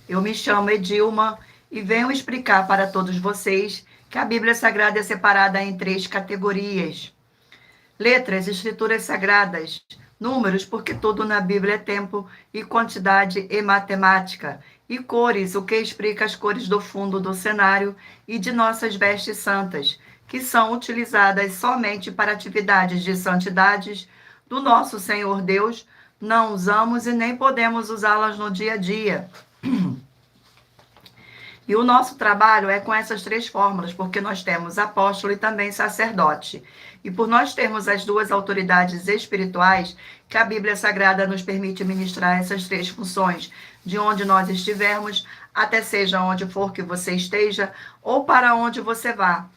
Eu me chamo Edilma e venho explicar para todos vocês que a Bíblia Sagrada é separada em 3 categorias: letras, escrituras sagradas; números, porque tudo na Bíblia é tempo e quantidade e matemática; e cores, o que explica as cores do fundo do cenário e de nossas vestes santas, que são utilizadas somente para atividades de santidades do nosso Senhor Deus. Não usamos e nem podemos usá-las no dia a dia. E o nosso trabalho é com essas 3 fórmulas, porque nós temos apóstolo e também sacerdote. E por nós termos as 2 autoridades espirituais, que a Bíblia Sagrada nos permite ministrar essas 3 funções, de onde nós estivermos, até seja onde for que você esteja, ou para onde você vá.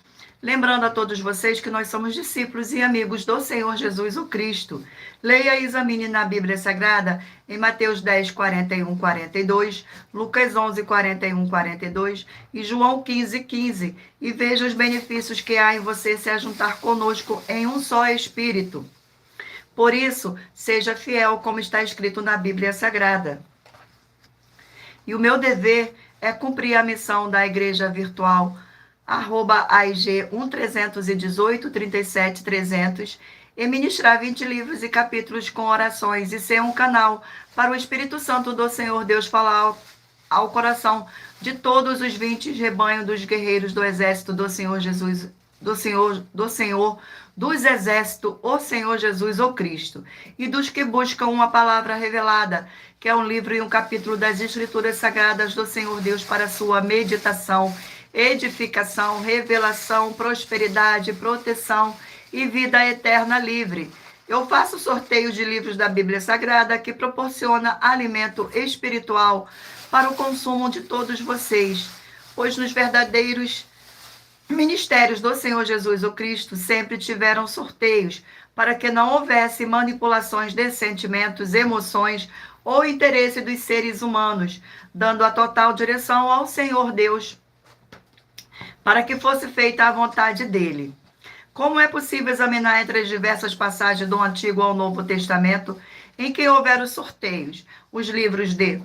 Lembrando a todos vocês que nós somos discípulos e amigos do Senhor Jesus o Cristo. Leia e examine na Bíblia Sagrada em Mateus 10, 41, 42, Lucas 11, 41, 42 e João 15, 15, e veja os benefícios que há em você se ajuntar conosco em um só Espírito. Por isso, seja fiel como está escrito na Bíblia Sagrada. E o meu dever é cumprir a missão da Igreja Virtual @AIG 1318 37 300, e ministrar 20 livros e capítulos com orações e ser um canal para o Espírito Santo do Senhor Deus falar ao coração de todos os 20 rebanhos dos guerreiros do exército do Senhor Jesus, dos exércitos, o Senhor Jesus, o Cristo, e dos que buscam uma palavra revelada, que é um livro e um capítulo das Escrituras Sagradas do Senhor Deus para sua meditação, edificação, revelação, prosperidade, proteção e vida eterna livre. Eu faço sorteios de livros da Bíblia Sagrada que proporciona alimento espiritual para o consumo de todos vocês, pois nos verdadeiros ministérios do Senhor Jesus o Cristo sempre tiveram sorteios para que não houvesse manipulações de sentimentos, emoções ou interesse dos seres humanos, dando a total direção ao Senhor Deus, para que fosse feita a vontade dele. Como é possível examinar entre as diversas passagens do Antigo ao Novo Testamento em que houveram sorteios? Os livros de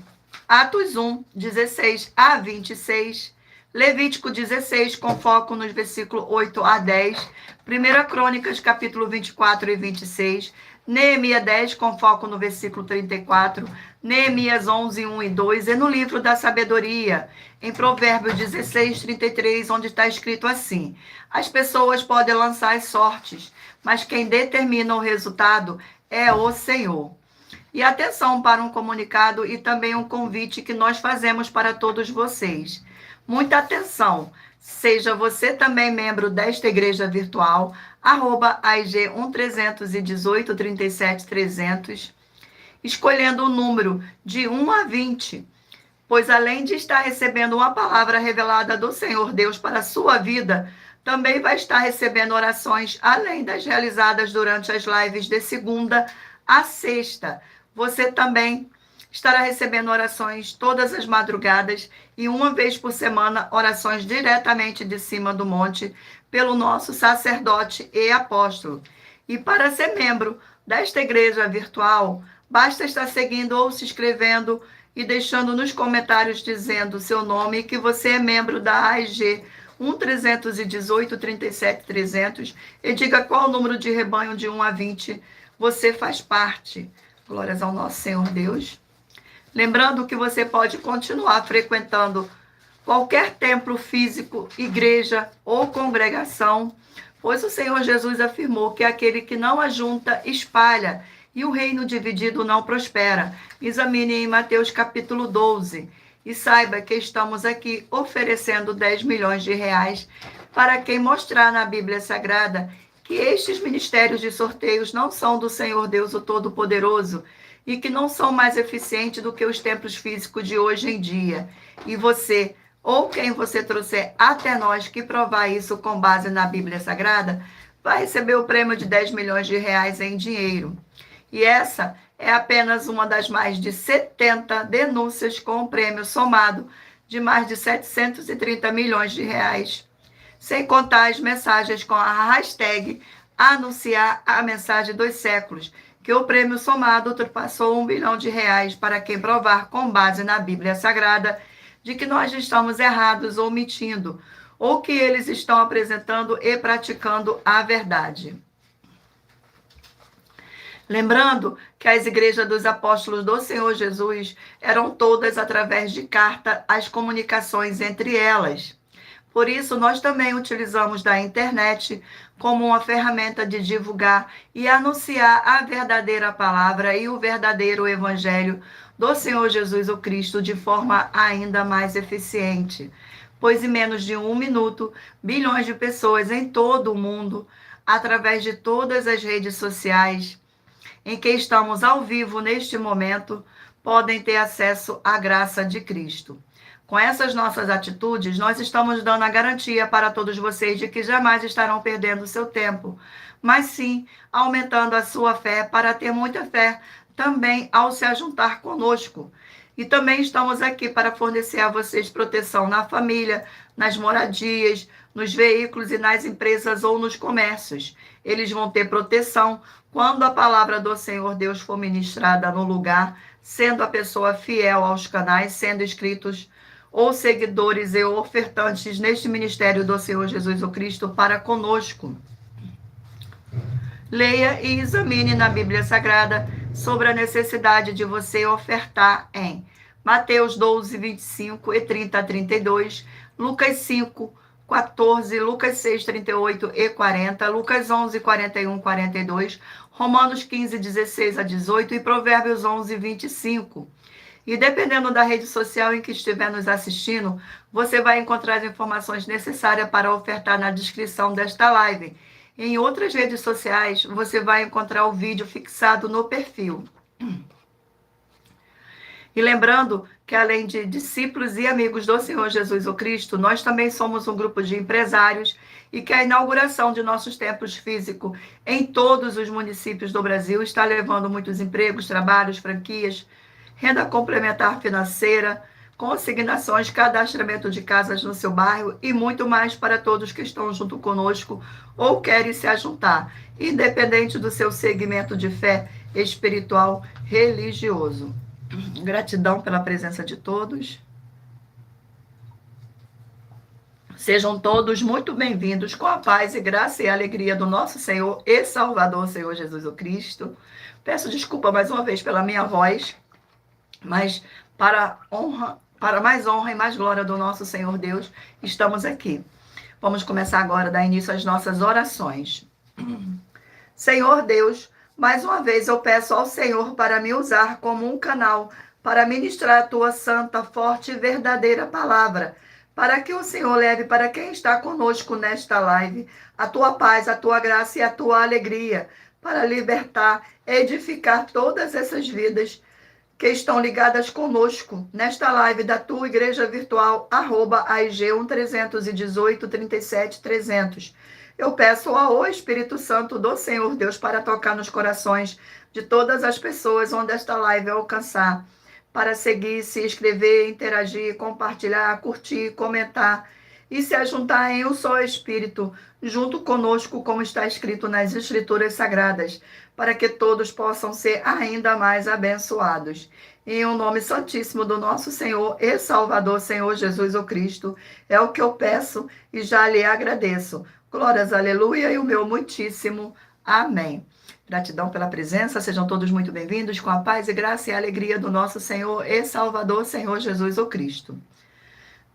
Atos 1, 16 a 26, Levítico 16, com foco nos versículos 8 a 10, 1 Crônicas, capítulo 24 e 26, Neemias 10, com foco no versículo 34, Neemias 11, 1 e 2, e no livro da sabedoria, em Provérbios 16, 33, onde está escrito assim: as pessoas podem lançar as sortes, mas quem determina o resultado é o Senhor. E atenção para um comunicado e também um convite que nós fazemos para todos vocês. Muita atenção! Seja você também membro desta igreja virtual, @AIG 1318 37 300, escolhendo o número de 1 a 20, pois além de estar recebendo uma palavra revelada do Senhor Deus para a sua vida, também vai estar recebendo orações além das realizadas durante as lives de segunda a sexta. Você também estará recebendo orações todas as madrugadas e uma vez por semana orações diretamente de cima do monte pelo nosso sacerdote e apóstolo. E para ser membro desta igreja virtual, basta estar seguindo ou se inscrevendo e deixando nos comentários dizendo o seu nome e que você é membro da AIG 1318 37 300 e diga qual o número de rebanho de 1 a 20 você faz parte. Glórias ao nosso Senhor Deus. Lembrando que você pode continuar frequentando qualquer templo físico, igreja ou congregação, pois o Senhor Jesus afirmou que aquele que não ajunta, espalha, e o reino dividido não prospera. Examine em Mateus capítulo 12 e saiba que estamos aqui oferecendo 10 milhões de reais para quem mostrar na Bíblia Sagrada que estes ministérios de sorteios não são do Senhor Deus o Todo-Poderoso e que não são mais eficientes do que os templos físicos de hoje em dia. E você, ou quem você trouxer até nós que provar isso com base na Bíblia Sagrada, vai receber o prêmio de 10 milhões de reais em dinheiro. E essa é apenas uma das mais de 70 denúncias com um prêmio somado de mais de 730 milhões de reais. Sem contar as mensagens com a hashtag anunciar a mensagem dos séculos, que o prêmio somado ultrapassou 1 bilhão de reais para quem provar com base na Bíblia Sagrada de que nós estamos errados ou mentindo, ou que eles estão apresentando e praticando a verdade. Lembrando que as igrejas dos apóstolos do Senhor Jesus eram todas através de carta as comunicações entre elas. Por isso, nós também utilizamos da internet como uma ferramenta de divulgar e anunciar a verdadeira palavra e o verdadeiro evangelho do Senhor Jesus o Cristo de forma ainda mais eficiente. Pois em menos de 1 minuto, bilhões de pessoas em todo o mundo, através de todas as redes sociais, em que estamos ao vivo neste momento, podem ter acesso à graça de Cristo. Com essas nossas atitudes, nós estamos dando a garantia para todos vocês de que jamais estarão perdendo o seu tempo, mas sim aumentando a sua fé para ter muita fé também ao se ajuntar conosco. E também estamos aqui para fornecer a vocês proteção na família, nas moradias, nos veículos e nas empresas ou nos comércios. Eles vão ter proteção quando a palavra do Senhor Deus for ministrada no lugar, sendo a pessoa fiel aos canais, sendo inscritos ou seguidores e ofertantes neste ministério do Senhor Jesus o Cristo para conosco. Leia e examine na Bíblia Sagrada sobre a necessidade de você ofertar em Mateus 12, 25 e 30 a 32, Lucas 5, 14, Lucas 6, 38 e 40, Lucas 11, 41, 42, Romanos 15, 16 a 18 e Provérbios 11, 25. E dependendo da rede social em que estiver nos assistindo, você vai encontrar as informações necessárias para ofertar na descrição desta live. Em outras redes sociais, você vai encontrar o vídeo fixado no perfil. E lembrando que, além de discípulos e amigos do Senhor Jesus o Cristo, nós também somos um grupo de empresários e que a inauguração de nossos templos físicos em todos os municípios do Brasil está levando muitos empregos, trabalhos, franquias, renda complementar financeira, consignações, cadastramento de casas no seu bairro e muito mais para todos que estão junto conosco ou querem se ajuntar, independente do seu segmento de fé espiritual religioso. Gratidão pela presença de todos. Sejam todos muito bem-vindos com a paz e graça e alegria do nosso Senhor e Salvador, Senhor Jesus o Cristo. Peço desculpa mais uma vez pela minha voz, mas para mais honra e mais glória do nosso Senhor Deus, estamos aqui. Vamos começar agora a dar início às nossas orações. Senhor Deus, mais uma vez eu peço ao Senhor para me usar como um canal para ministrar a tua santa, forte e verdadeira palavra, para que o Senhor leve para quem está conosco nesta live a tua paz, a tua graça e a tua alegria, para libertar, edificar todas essas vidas que estão ligadas conosco nesta live da tua igreja virtual, @AIG131837300. Eu peço ao Espírito Santo do Senhor Deus para tocar nos corações de todas as pessoas onde esta live alcançar, para seguir, se inscrever, interagir, compartilhar, curtir, comentar e se ajuntar em um só Espírito, junto conosco, como está escrito nas Escrituras Sagradas, para que todos possam ser ainda mais abençoados. Em o nome santíssimo do nosso Senhor e Salvador, Senhor Jesus o Cristo, é o que eu peço e já lhe agradeço. Glórias, aleluia, e o meu muitíssimo amém. Gratidão pela presença, sejam todos muito bem-vindos com a paz e graça e alegria do nosso Senhor e Salvador, Senhor Jesus o Cristo.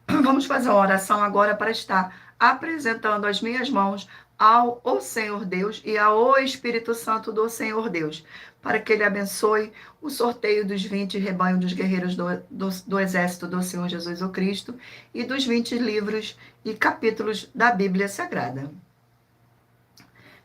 Vamos fazer uma oração agora para estar apresentando as minhas mãos ao Senhor Deus e ao Espírito Santo do Senhor Deus, para que Ele abençoe o sorteio dos 20 rebanhos dos guerreiros do exército do Senhor Jesus o Cristo e dos 20 livros e capítulos da Bíblia Sagrada.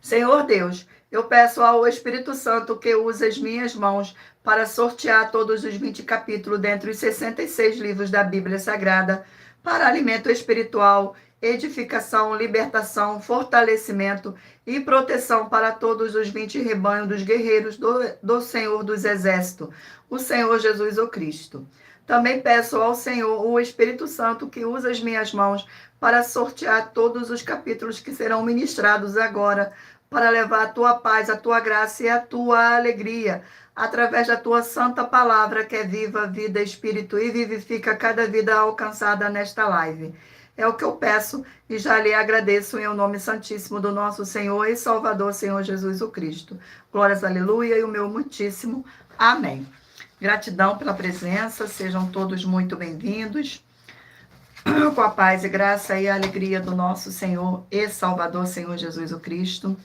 Senhor Deus, eu peço ao Espírito Santo que use as minhas mãos para sortear todos os 20 capítulos dentre os 66 livros da Bíblia Sagrada, para alimento espiritual, edificação, libertação, fortalecimento e proteção para todos os 20 rebanhos dos guerreiros do Senhor dos Exércitos, o Senhor Jesus o Cristo. Também peço ao Senhor, o Espírito Santo, que use as minhas mãos para sortear todos os capítulos que serão ministrados agora, para levar a tua paz, a tua graça e a tua alegria, através da tua santa palavra, que é viva, vida, espírito e vivifica cada vida alcançada nesta live. É o que eu peço e já lhe agradeço em o nome santíssimo do nosso Senhor e Salvador, Senhor Jesus o Cristo. Glórias, aleluia, e o meu muitíssimo amém. Gratidão pela presença, sejam todos muito bem-vindos. Com a paz e graça e a alegria do nosso Senhor e Salvador, Senhor Jesus o Cristo.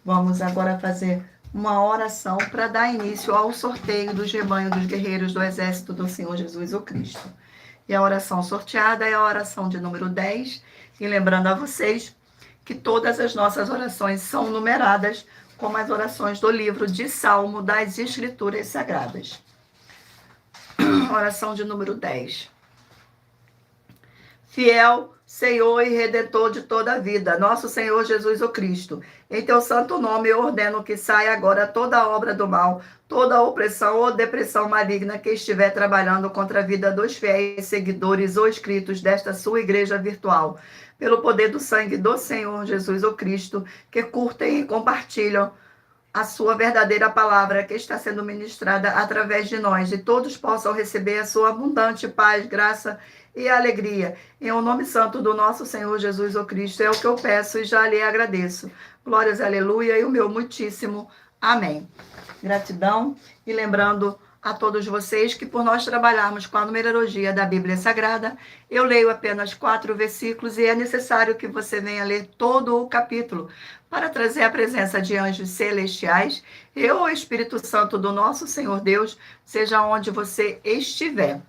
Vamos agora fazer uma oração para dar início ao sorteio dos rebanhos dos guerreiros do exército do Senhor Jesus o Cristo. E a oração sorteada é a oração de número 10. E lembrando a vocês que todas as nossas orações são numeradas como as orações do livro de Salmo das Escrituras Sagradas. Oração de número 10. Fiel, Senhor e Redentor de toda a vida, nosso Senhor Jesus o Cristo, em teu santo nome eu ordeno que saia agora toda obra do mal, toda opressão ou depressão maligna que estiver trabalhando contra a vida dos fiéis seguidores ou inscritos desta sua igreja virtual, pelo poder do sangue do Senhor Jesus o Cristo, que curtem e compartilham a sua verdadeira palavra que está sendo ministrada através de nós, e todos possam receber a sua abundante paz, graça e alegria. Em o nome santo do nosso Senhor Jesus o Cristo, é o que eu peço e já lhe agradeço. Glórias, aleluia, e o meu muitíssimo amém. Gratidão, e lembrando a todos vocês que por nós trabalharmos com a numerologia da Bíblia Sagrada, eu leio apenas 4 versículos e é necessário que você venha ler todo o capítulo para trazer a presença de anjos celestiais e o Espírito Santo do nosso Senhor Deus, seja onde você estiver.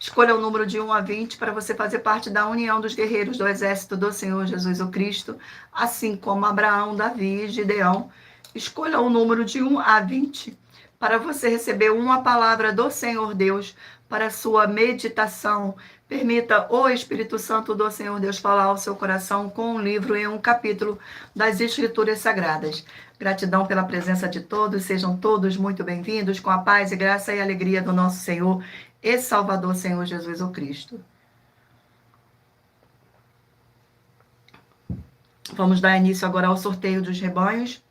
Escolha o número de 1 a 20 para você fazer parte da união dos guerreiros do exército do Senhor Jesus o Cristo, assim como Abraão, Davi e Gideão. Escolha o número de 1 a 20 para você receber uma palavra do Senhor Deus para a sua meditação. Permita o Espírito Santo do Senhor Deus falar ao seu coração com um livro e um capítulo das Escrituras Sagradas. Gratidão pela presença de todos, sejam todos muito bem-vindos, com a paz e graça e alegria do nosso Senhor e Salvador, Senhor Jesus o Cristo. Vamos dar início agora ao sorteio dos rebanhos.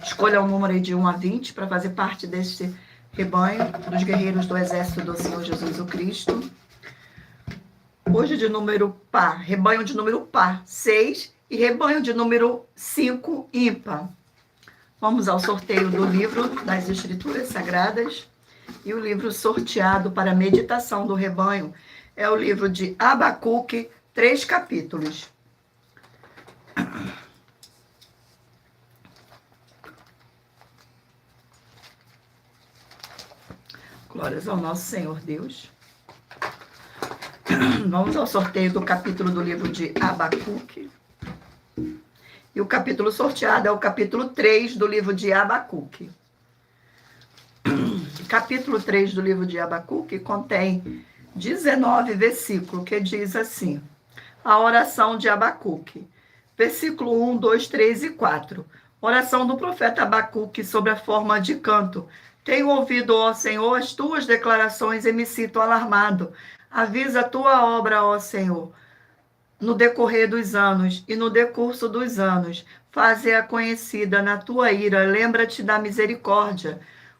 Escolha o número de 1 a 20 para fazer parte deste rebanho dos guerreiros do exército do Senhor Jesus o Cristo. Hoje de número par, rebanho de número par, 6, e rebanho de número 5, ímpar. Vamos ao sorteio do livro das Escrituras Sagradas. E o livro sorteado para a meditação do rebanho é o livro de Abacuque, 3 capítulos. Glórias ao nosso Senhor Deus. Vamos ao sorteio do capítulo do livro de Abacuque. E o capítulo sorteado é o capítulo 3 do livro de Abacuque. Capítulo 3 do livro de Abacuque contém 19 versículos, que diz assim: a oração de Abacuque. Versículo 1, 2, 3 e 4. Oração do profeta Abacuque sobre a forma de canto. Tenho ouvido, ó Senhor, as tuas declarações e me sinto alarmado. Avisa a tua obra, ó Senhor, no decorrer dos anos e no decurso dos anos. Faze-a conhecida na tua ira. Lembra-te da misericórdia.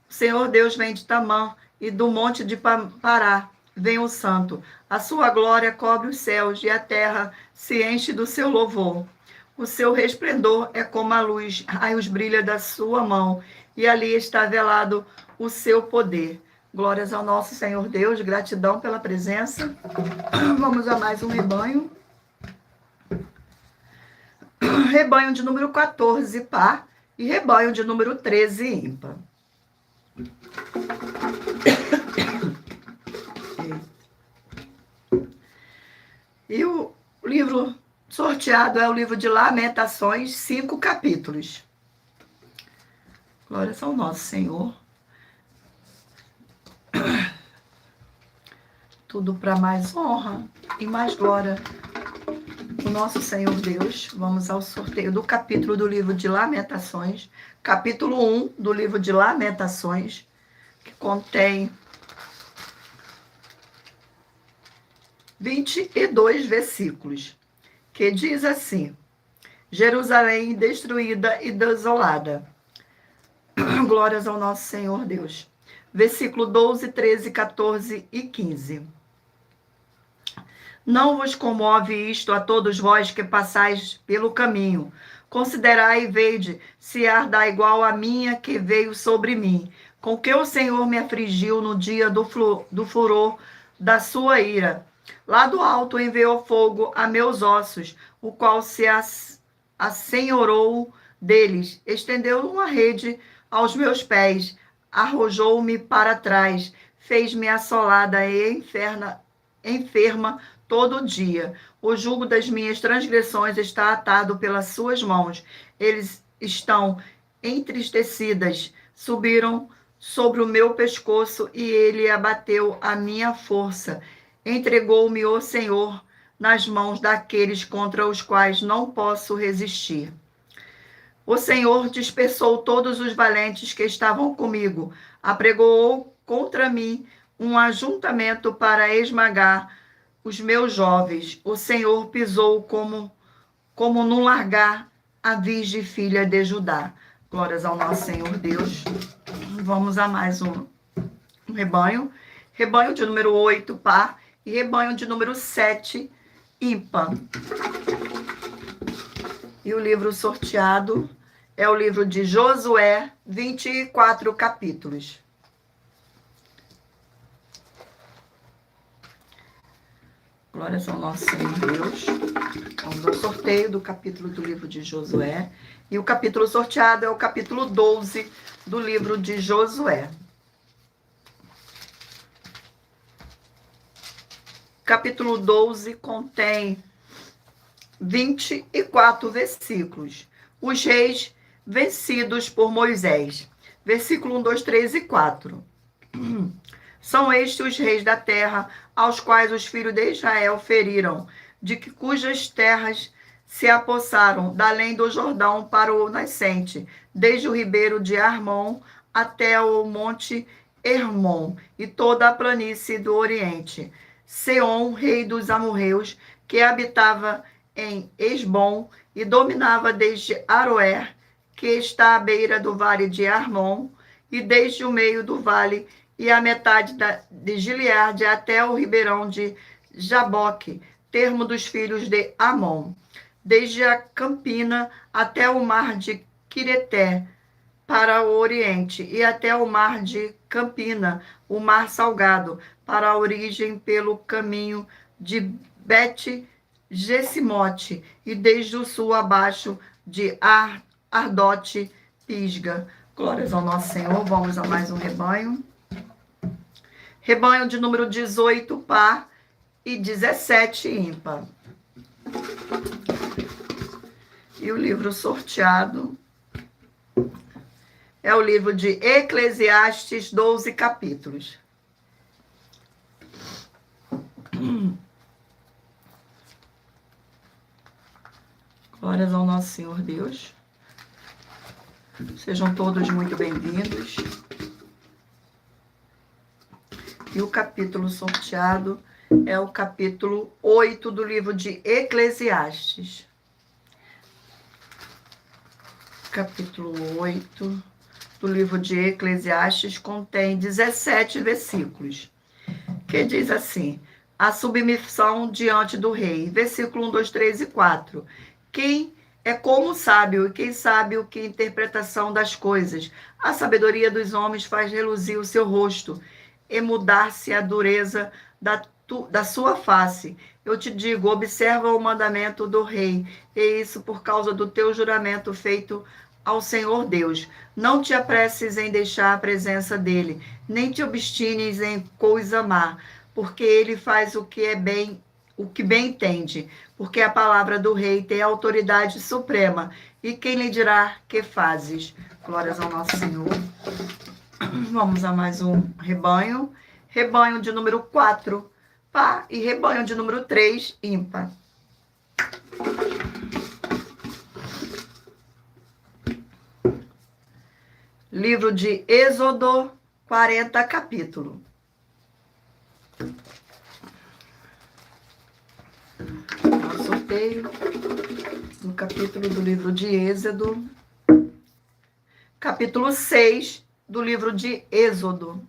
O Senhor Deus vem de Tamã e do monte de Pará vem o santo. A sua glória cobre os céus e a terra se enche do seu louvor. O seu resplendor é como a luz, raios brilha da sua mão, e ali está velado o seu poder. Glórias ao nosso Senhor Deus, gratidão pela presença. Vamos a mais um rebanho. Rebanho de número 14, par, e rebanho de número 13, ímpar. E o livro sorteado é o livro de Lamentações, 5 capítulos. Glórias ao nosso Senhor. Tudo para mais honra e mais glória do nosso Senhor Deus. Vamos ao sorteio do capítulo do livro de Lamentações, capítulo 1 do livro de Lamentações, que contém 22 versículos, que diz assim: Jerusalém destruída e desolada. Glórias ao nosso Senhor Deus. Versículo 12, 13, 14 e 15. Não vos comove isto a todos vós que passais pelo caminho. Considerai e vede se arda igual a minha que veio sobre mim, com que o Senhor me afligiu no dia do furor da sua ira. Lá do alto enviou fogo a meus ossos, o qual se assenhorou deles, estendeu uma rede aos meus pés, arrojou-me para trás, fez-me assolada e enferma todo dia. O jugo das minhas transgressões está atado pelas suas mãos. Eles estão entristecidas, subiram sobre o meu pescoço e ele abateu a minha força. Entregou-me o Senhor nas mãos daqueles contra os quais não posso resistir. O Senhor dispersou todos os valentes que estavam comigo, apregoou contra mim um ajuntamento para esmagar os meus jovens. O Senhor pisou como num largar a virgem filha de Judá. Glórias ao nosso Senhor Deus. Vamos a mais um rebanho. Rebanho de número 8, par, e rebanho de número 7, ímpar. E o livro sorteado é o livro de Josué, 24 capítulos. Glórias ao nosso Senhor Deus. Vamos ao sorteio do capítulo do livro de Josué. E o capítulo sorteado é o capítulo 12 do livro de Josué. Capítulo 12 contém 24 versículos. Os reis vencidos por Moisés. Versículo 1, 2, 3 e 4. São estes os reis da terra, aos quais os filhos de Israel feriram, de cujas terras se apossaram, da além do Jordão para o nascente, desde o ribeiro de Armon até o monte Hermon, e toda a planície do oriente. Seom, rei dos amorreus, que habitava em Esbom, e dominava desde Aroer, que está à beira do vale de Armon, e desde o meio do vale e a metade de Gileade até o ribeirão de Jaboque, termo dos filhos de Amon, desde a Campina até o mar de Quireté, para o oriente, e até o mar de Campina, o mar salgado, para a origem pelo caminho de Bet-Gesimote, e desde o sul abaixo de Ardote, Pisga. Glórias ao nosso Senhor. Vamos a mais um rebanho. Rebanho de número 18, par, e 17, ímpar. E o livro sorteado é o livro de Eclesiastes, 12 capítulos. Glórias ao nosso Senhor Deus. Sejam todos muito bem-vindos. E o capítulo sorteado é o capítulo 8 do livro de Eclesiastes. Capítulo 8 do livro de Eclesiastes contém 17 versículos, que diz assim: a submissão diante do rei. Versículo 1, 2, 3 e 4. Quem é como sábio, e quem sabe o que é a interpretação das coisas? A sabedoria dos homens faz reluzir o seu rosto, e mudar-se a dureza da sua face. Eu te digo, observa o mandamento do rei, e isso por causa do teu juramento feito ao Senhor Deus. Não te apresses em deixar a presença dele, nem te obstines em coisa má, porque ele faz o que bem entende, porque a palavra do rei tem autoridade suprema, e quem lhe dirá que fazes? Glórias ao nosso Senhor. Vamos a mais um rebanho. Rebanho de número 4, par, e rebanho de número 3, ímpar. Livro de Êxodo, 40 capítulo. Sorteio. no capítulo do livro de Êxodo, capítulo 6 do livro de Êxodo.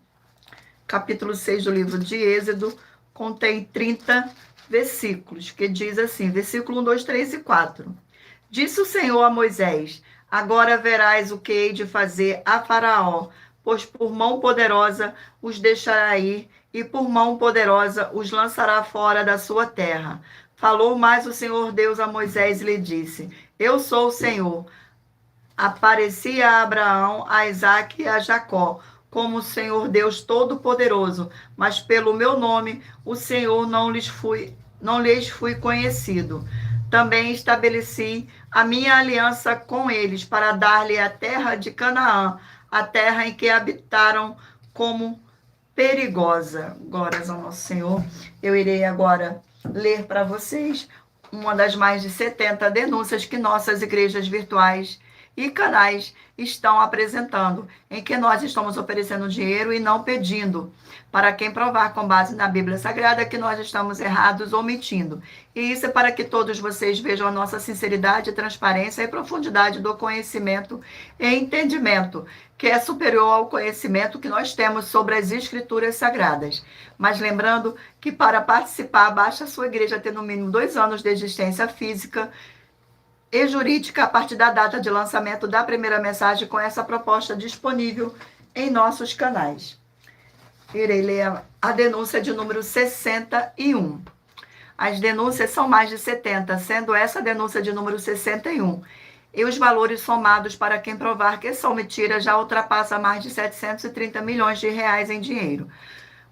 Capítulo 6 do livro de Êxodo contém 30 versículos, que diz assim, versículo 1, 2, 3 e 4. Disse o Senhor a Moisés, agora verás o que hei de fazer a Faraó, pois por mão poderosa os deixará ir, e por mão poderosa os lançará fora da sua terra. Falou mais o Senhor Deus a Moisés e lhe disse, eu sou o Senhor. Apareci a Abraão, a Isaque e a Jacó, como o Senhor Deus Todo-Poderoso, mas pelo meu nome o Senhor não lhes fui conhecido. Também estabeleci a minha aliança com eles para dar-lhe a terra de Canaã, a terra em que habitaram como perigosa. Glórias ao nosso Senhor. Eu irei agora ler para vocês uma das mais de 70 denúncias que nossas igrejas virtuais e canais estão apresentando, em que nós estamos oferecendo dinheiro e não pedindo, para quem provar com base na Bíblia Sagrada que nós estamos errados ou mentindo. E isso é para que todos vocês vejam a nossa sinceridade, transparência e profundidade do conhecimento e entendimento, que é superior ao conhecimento que nós temos sobre as Escrituras Sagradas. Mas lembrando que para participar, basta a sua igreja ter no mínimo 2 anos de existência física e jurídica a partir da data de lançamento da primeira mensagem com essa proposta disponível em nossos canais. Irei ler a denúncia de número 61. As denúncias são mais de 70, sendo essa a denúncia de número 61. E os valores somados para quem provar que são mentiras já ultrapassa mais de 730 milhões de reais em dinheiro.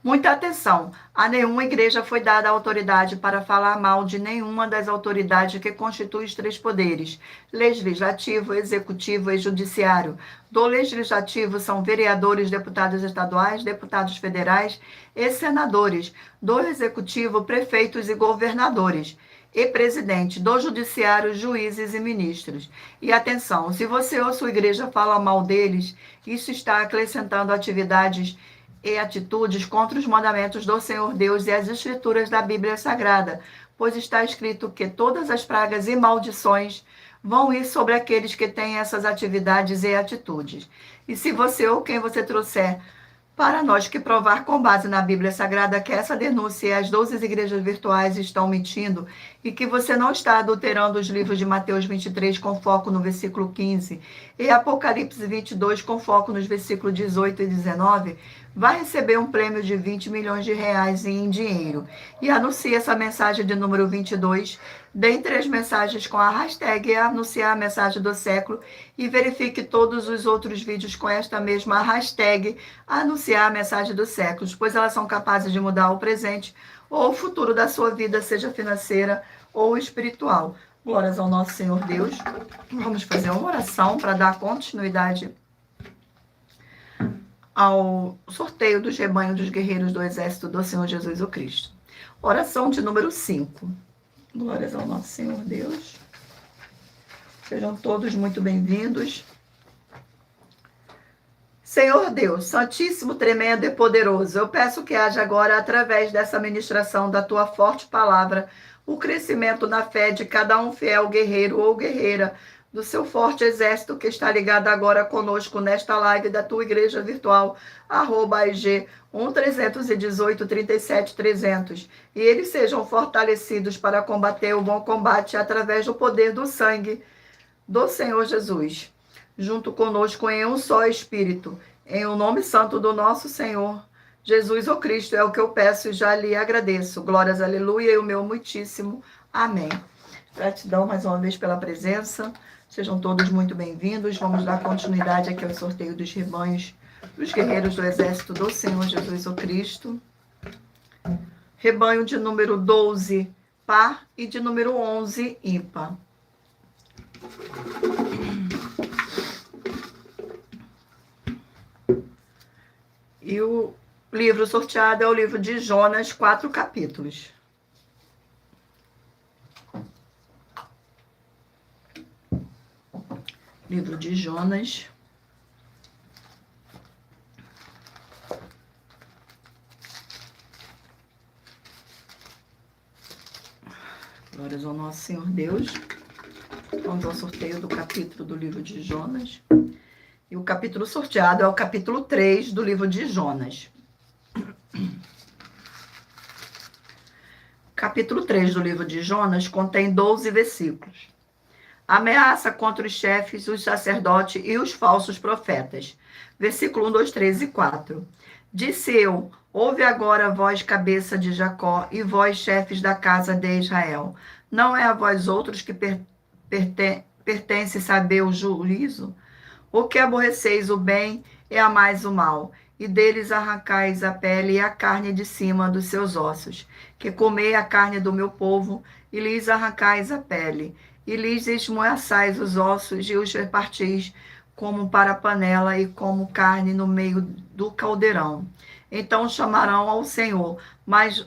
Muita atenção, a nenhuma igreja foi dada a autoridade para falar mal de nenhuma das autoridades que constituem os 3 poderes, legislativo, executivo e judiciário. Do legislativo são vereadores, deputados estaduais, deputados federais e senadores. Do executivo, prefeitos e governadores. E presidente. Do judiciário, juízes e ministros. E atenção, se você ou sua igreja fala mal deles, isso está acrescentando atividades e atitudes contra os mandamentos do Senhor Deus e as escrituras da Bíblia Sagrada, pois está escrito que todas as pragas e maldições vão ir sobre aqueles que têm essas atividades e atitudes. E se você ou quem você trouxer para nós que provar com base na Bíblia Sagrada que essa denúncia e as 12 igrejas virtuais estão mentindo e que você não está adulterando os livros de Mateus 23 com foco no versículo 15 e Apocalipse 22 com foco nos versículos 18 e 19, vai receber um prêmio de 20 milhões de reais em dinheiro. E anuncie essa mensagem de número 22, dentre as mensagens com a hashtag anunciar a mensagem do século e verifique todos os outros vídeos com esta mesma hashtag anunciar a mensagem dos séculos, pois elas são capazes de mudar o presente ou o futuro da sua vida, seja financeira ou espiritual. Glórias ao nosso Senhor Deus. Vamos fazer uma oração para dar continuidade ao sorteio dos rebanhos dos guerreiros do exército do Senhor Jesus o Cristo. Oração de número 5. Glórias ao nosso Senhor Deus. Sejam todos muito bem-vindos. Senhor Deus, Santíssimo, tremendo e poderoso, eu peço que haja agora, através dessa ministração da tua forte palavra, o crescimento na fé de cada um fiel guerreiro ou guerreira do seu forte exército que está ligado agora conosco nesta live da tua igreja virtual, @IG 1318 37 300, e eles sejam fortalecidos para combater o bom combate através do poder do sangue do Senhor Jesus, junto conosco em um só Espírito, em o nome santo do nosso Senhor Jesus o Cristo, é o que eu peço e já lhe agradeço. Glórias, aleluia, e o meu muitíssimo amém. Gratidão mais uma vez pela presença. Sejam todos muito bem-vindos. Vamos dar continuidade aqui ao sorteio dos rebanhos dos guerreiros do exército do Senhor Jesus o Cristo. Rebanho de número 12, par, e de número 11, ímpar. E o livro sorteado é o livro de Jonas, 4 capítulos. Livro de Jonas. Glórias ao nosso Senhor Deus. Vamos ao sorteio do capítulo do livro de Jonas. E o capítulo sorteado é o capítulo 3 do livro de Jonas. Capítulo 3 do livro de Jonas contém 12 versículos. Ameaça contra os chefes, os sacerdotes e os falsos profetas. Versículo 1, 2, 3 e 4. Disse eu, ouve agora, vós, cabeça de Jacó, e vós, chefes da casa de Israel. Não é a vós outros que pertence saber o juízo? O que aborreceis o bem e amais o mal, e deles arrancais a pele e a carne de cima dos seus ossos, que comei a carne do meu povo, e lhes arrancais a pele, e lhes esmoaçais os ossos, e os repartis como para panela, e como carne no meio do caldeirão. Então chamarão ao Senhor, mas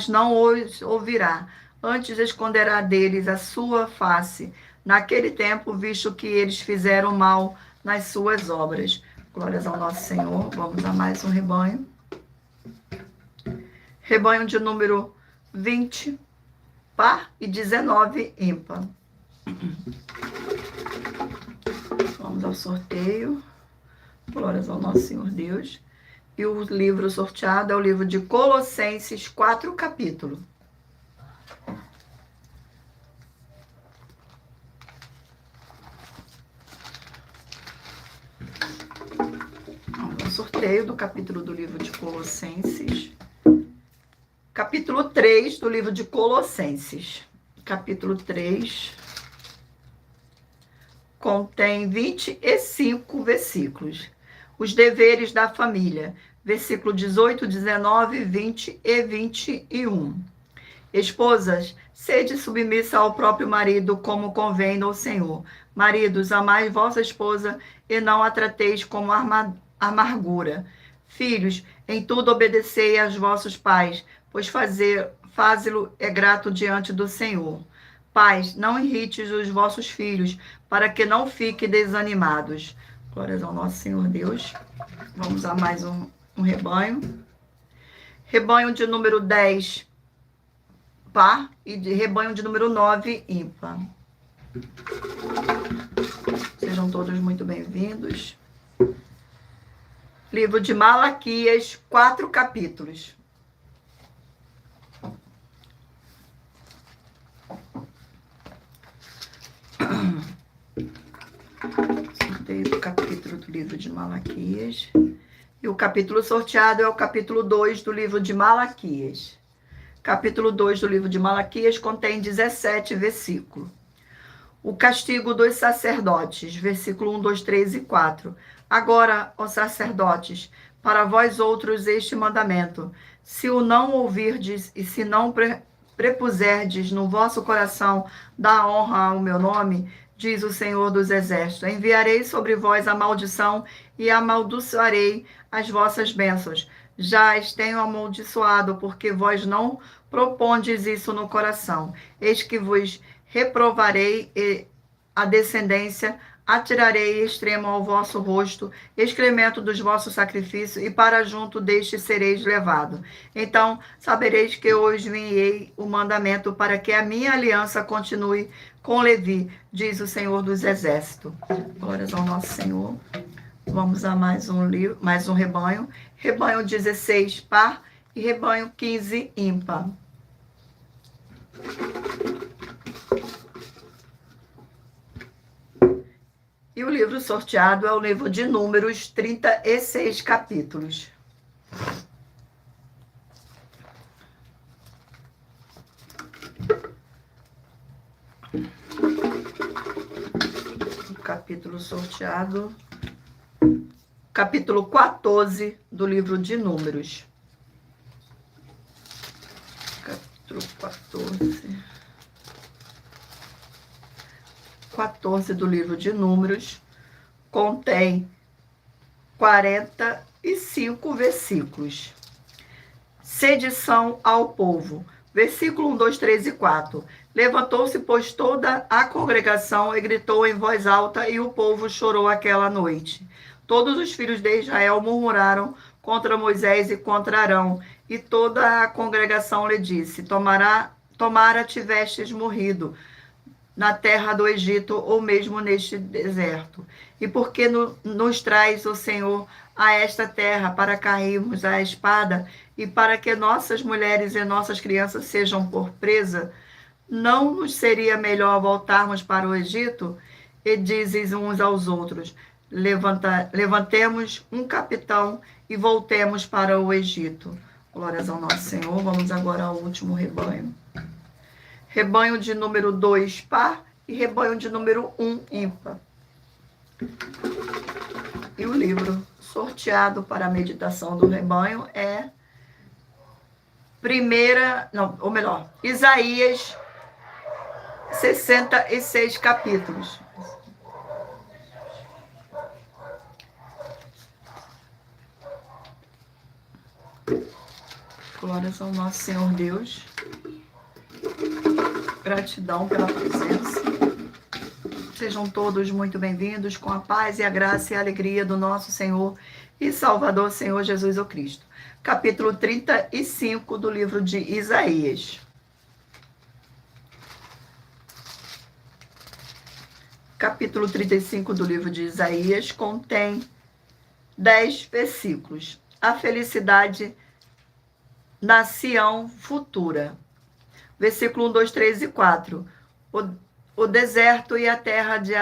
não os ouvirá, antes esconderá deles a sua face, naquele tempo, visto que eles fizeram mal nas suas obras. Glórias ao nosso Senhor. Vamos a mais um rebanho. Rebanho de número 20, par, e 19, ímpar. Vamos ao sorteio. Glórias ao nosso Senhor Deus. E o livro sorteado é o livro de Colossenses, 4 capítulos. Sorteio do capítulo do livro de Colossenses. Capítulo 3 do livro de Colossenses. Capítulo 3 contém 25 versículos. Os deveres da família. Versículo 18, 19, 20 e 21. Esposas, sede submissa ao próprio marido, como convém no Senhor. Maridos, amai vossa esposa e não a trateis como amargura. Filhos, em tudo obedecei aos vossos pais, pois fazê-lo é grato diante do Senhor. Pais, não irrites os vossos filhos, para que não fiquem desanimados. Glórias ao nosso Senhor Deus. Vamos a mais um rebanho. Rebanho de número 10, par, e de rebanho de número 9, ímpar. Sejam todos muito bem-vindos. Livro de Malaquias, 4 capítulos. Sorteio do capítulo do livro de Malaquias. E o capítulo sorteado é o capítulo 2 do livro de Malaquias. Capítulo 2 do livro de Malaquias contém 17 versículos. O castigo dos sacerdotes, versículo 1, 2, 3 e 4. Agora, ó sacerdotes, para vós outros este mandamento: se o não ouvirdes e se não prepuserdes no vosso coração dar honra ao meu nome, diz o Senhor dos Exércitos, enviarei sobre vós a maldição e amaldiçoarei as vossas bênçãos. Já as tenho amaldiçoado, porque vós não propondes isso no coração. Eis que vos reprovarei e a descendência atirarei extremo ao vosso rosto, excremento dos vossos sacrifícios, e para junto deste sereis levado. Então sabereis que hoje enviei o mandamento para que a minha aliança continue com Levi, diz o Senhor dos Exércitos. Glórias ao nosso Senhor. Vamos a mais um rebanho. Rebanho 16, par, e rebanho 15, ímpar. E o livro sorteado é o livro de Números, 36 capítulos. O capítulo sorteado, capítulo 14 do livro de Números. Capítulo 14 do livro de Números, contém 45 versículos. Sedição ao povo. Versículo 1, 2, 3 e 4. Levantou-se, pois, toda a congregação e gritou em voz alta, e o povo chorou aquela noite. Todos os filhos de Israel murmuraram contra Moisés e contra Arão, e toda a congregação lhe disse: Tomara tivestes morrido na terra do Egito ou mesmo neste deserto? E por que nos traz o Senhor a esta terra para cairmos à espada e para que nossas mulheres e nossas crianças sejam por presa? Não nos seria melhor voltarmos para o Egito? E dizem uns aos outros: levantemos um capitão e voltemos para o Egito. Glórias ao nosso Senhor. Vamos agora ao último rebanho. Rebanho de número 2, par, e rebanho de número 1, ímpar. E o livro sorteado para a meditação do rebanho é Isaías, 66 capítulos. Glórias ao nosso Senhor Deus. Gratidão pela presença. Sejam todos muito bem-vindos com a paz e a graça e a alegria do nosso Senhor e Salvador, Senhor Jesus o Cristo. Capítulo 35 do livro de Isaías. Capítulo 35 do livro de Isaías contém 10 versículos. A felicidade na Sião futura. Versículo 1, 2, 3 e 4. O deserto e a terra de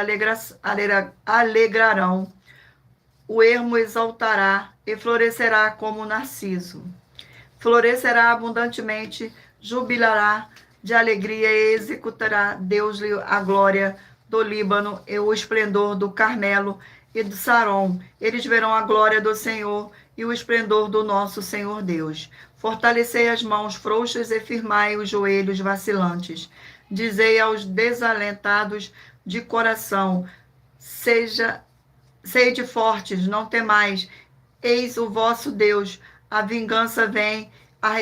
alegrarão. O ermo exaltará e florescerá como o narciso. Florescerá abundantemente, jubilará de alegria e executará Deus-lhe a glória do Líbano e o esplendor do Carmelo e do Saron. Eles verão a glória do Senhor e o esplendor do nosso Senhor Deus. Fortalecei as mãos frouxas e firmai os joelhos vacilantes. Dizei aos desalentados de coração: sede fortes, não temais. Eis o vosso Deus. A vingança vem, a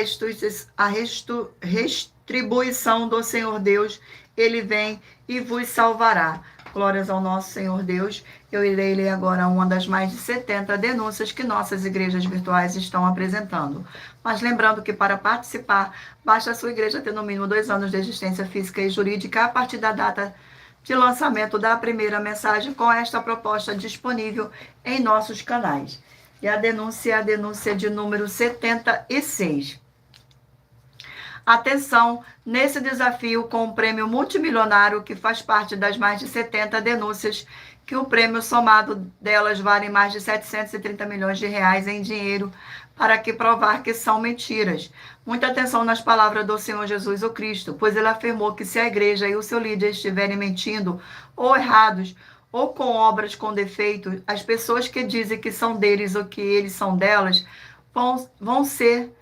retribuição do Senhor Deus. Ele vem e vos salvará. Glórias ao nosso Senhor Deus. Eu irei ler agora uma das mais de 70 denúncias que nossas igrejas virtuais estão apresentando. Mas lembrando que para participar, basta a sua igreja ter no mínimo 2 anos de existência física e jurídica a partir da data de lançamento da primeira mensagem com esta proposta disponível em nossos canais. E a denúncia é a denúncia de número 76. Atenção nesse desafio com o prêmio multimilionário que faz parte das mais de 70 denúncias, que o prêmio somado delas vale mais de 730 milhões de reais em dinheiro, para que provar que são mentiras. Muita atenção nas palavras do Senhor Jesus o Cristo, pois ele afirmou que se a igreja e o seu líder estiverem mentindo ou errados, ou com obras com defeito, as pessoas que dizem que são deles ou que eles são delas, vão ser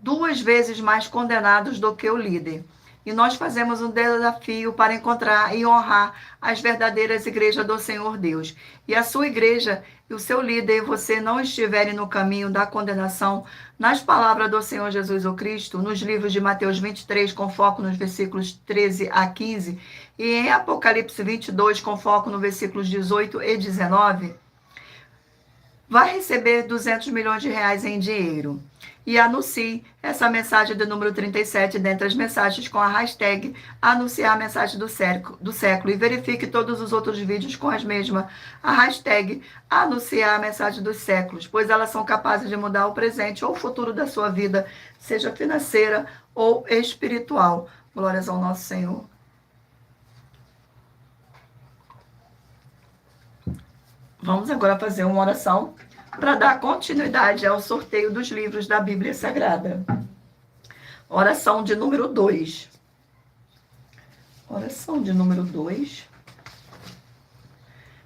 2 vezes mais condenados do que o líder. E nós fazemos um desafio para encontrar e honrar as verdadeiras igrejas do Senhor Deus. E a sua igreja e o seu líder e você não estiverem no caminho da condenação, nas palavras do Senhor Jesus o Cristo, nos livros de Mateus 23, com foco nos versículos 13 a 15, e em Apocalipse 22, com foco nos versículos 18 e 19, vai receber 200 milhões de reais em dinheiro. E anuncie essa mensagem do número 37 dentre as mensagens com a hashtag anunciar a mensagem do século e verifique todos os outros vídeos com as mesmas, a hashtag anunciar a mensagem dos séculos, pois elas são capazes de mudar o presente ou o futuro da sua vida, seja financeira ou espiritual. Glórias ao nosso Senhor. Vamos agora fazer uma oração para dar continuidade ao sorteio dos livros da Bíblia Sagrada. Oração de número 2. Oração de número 2.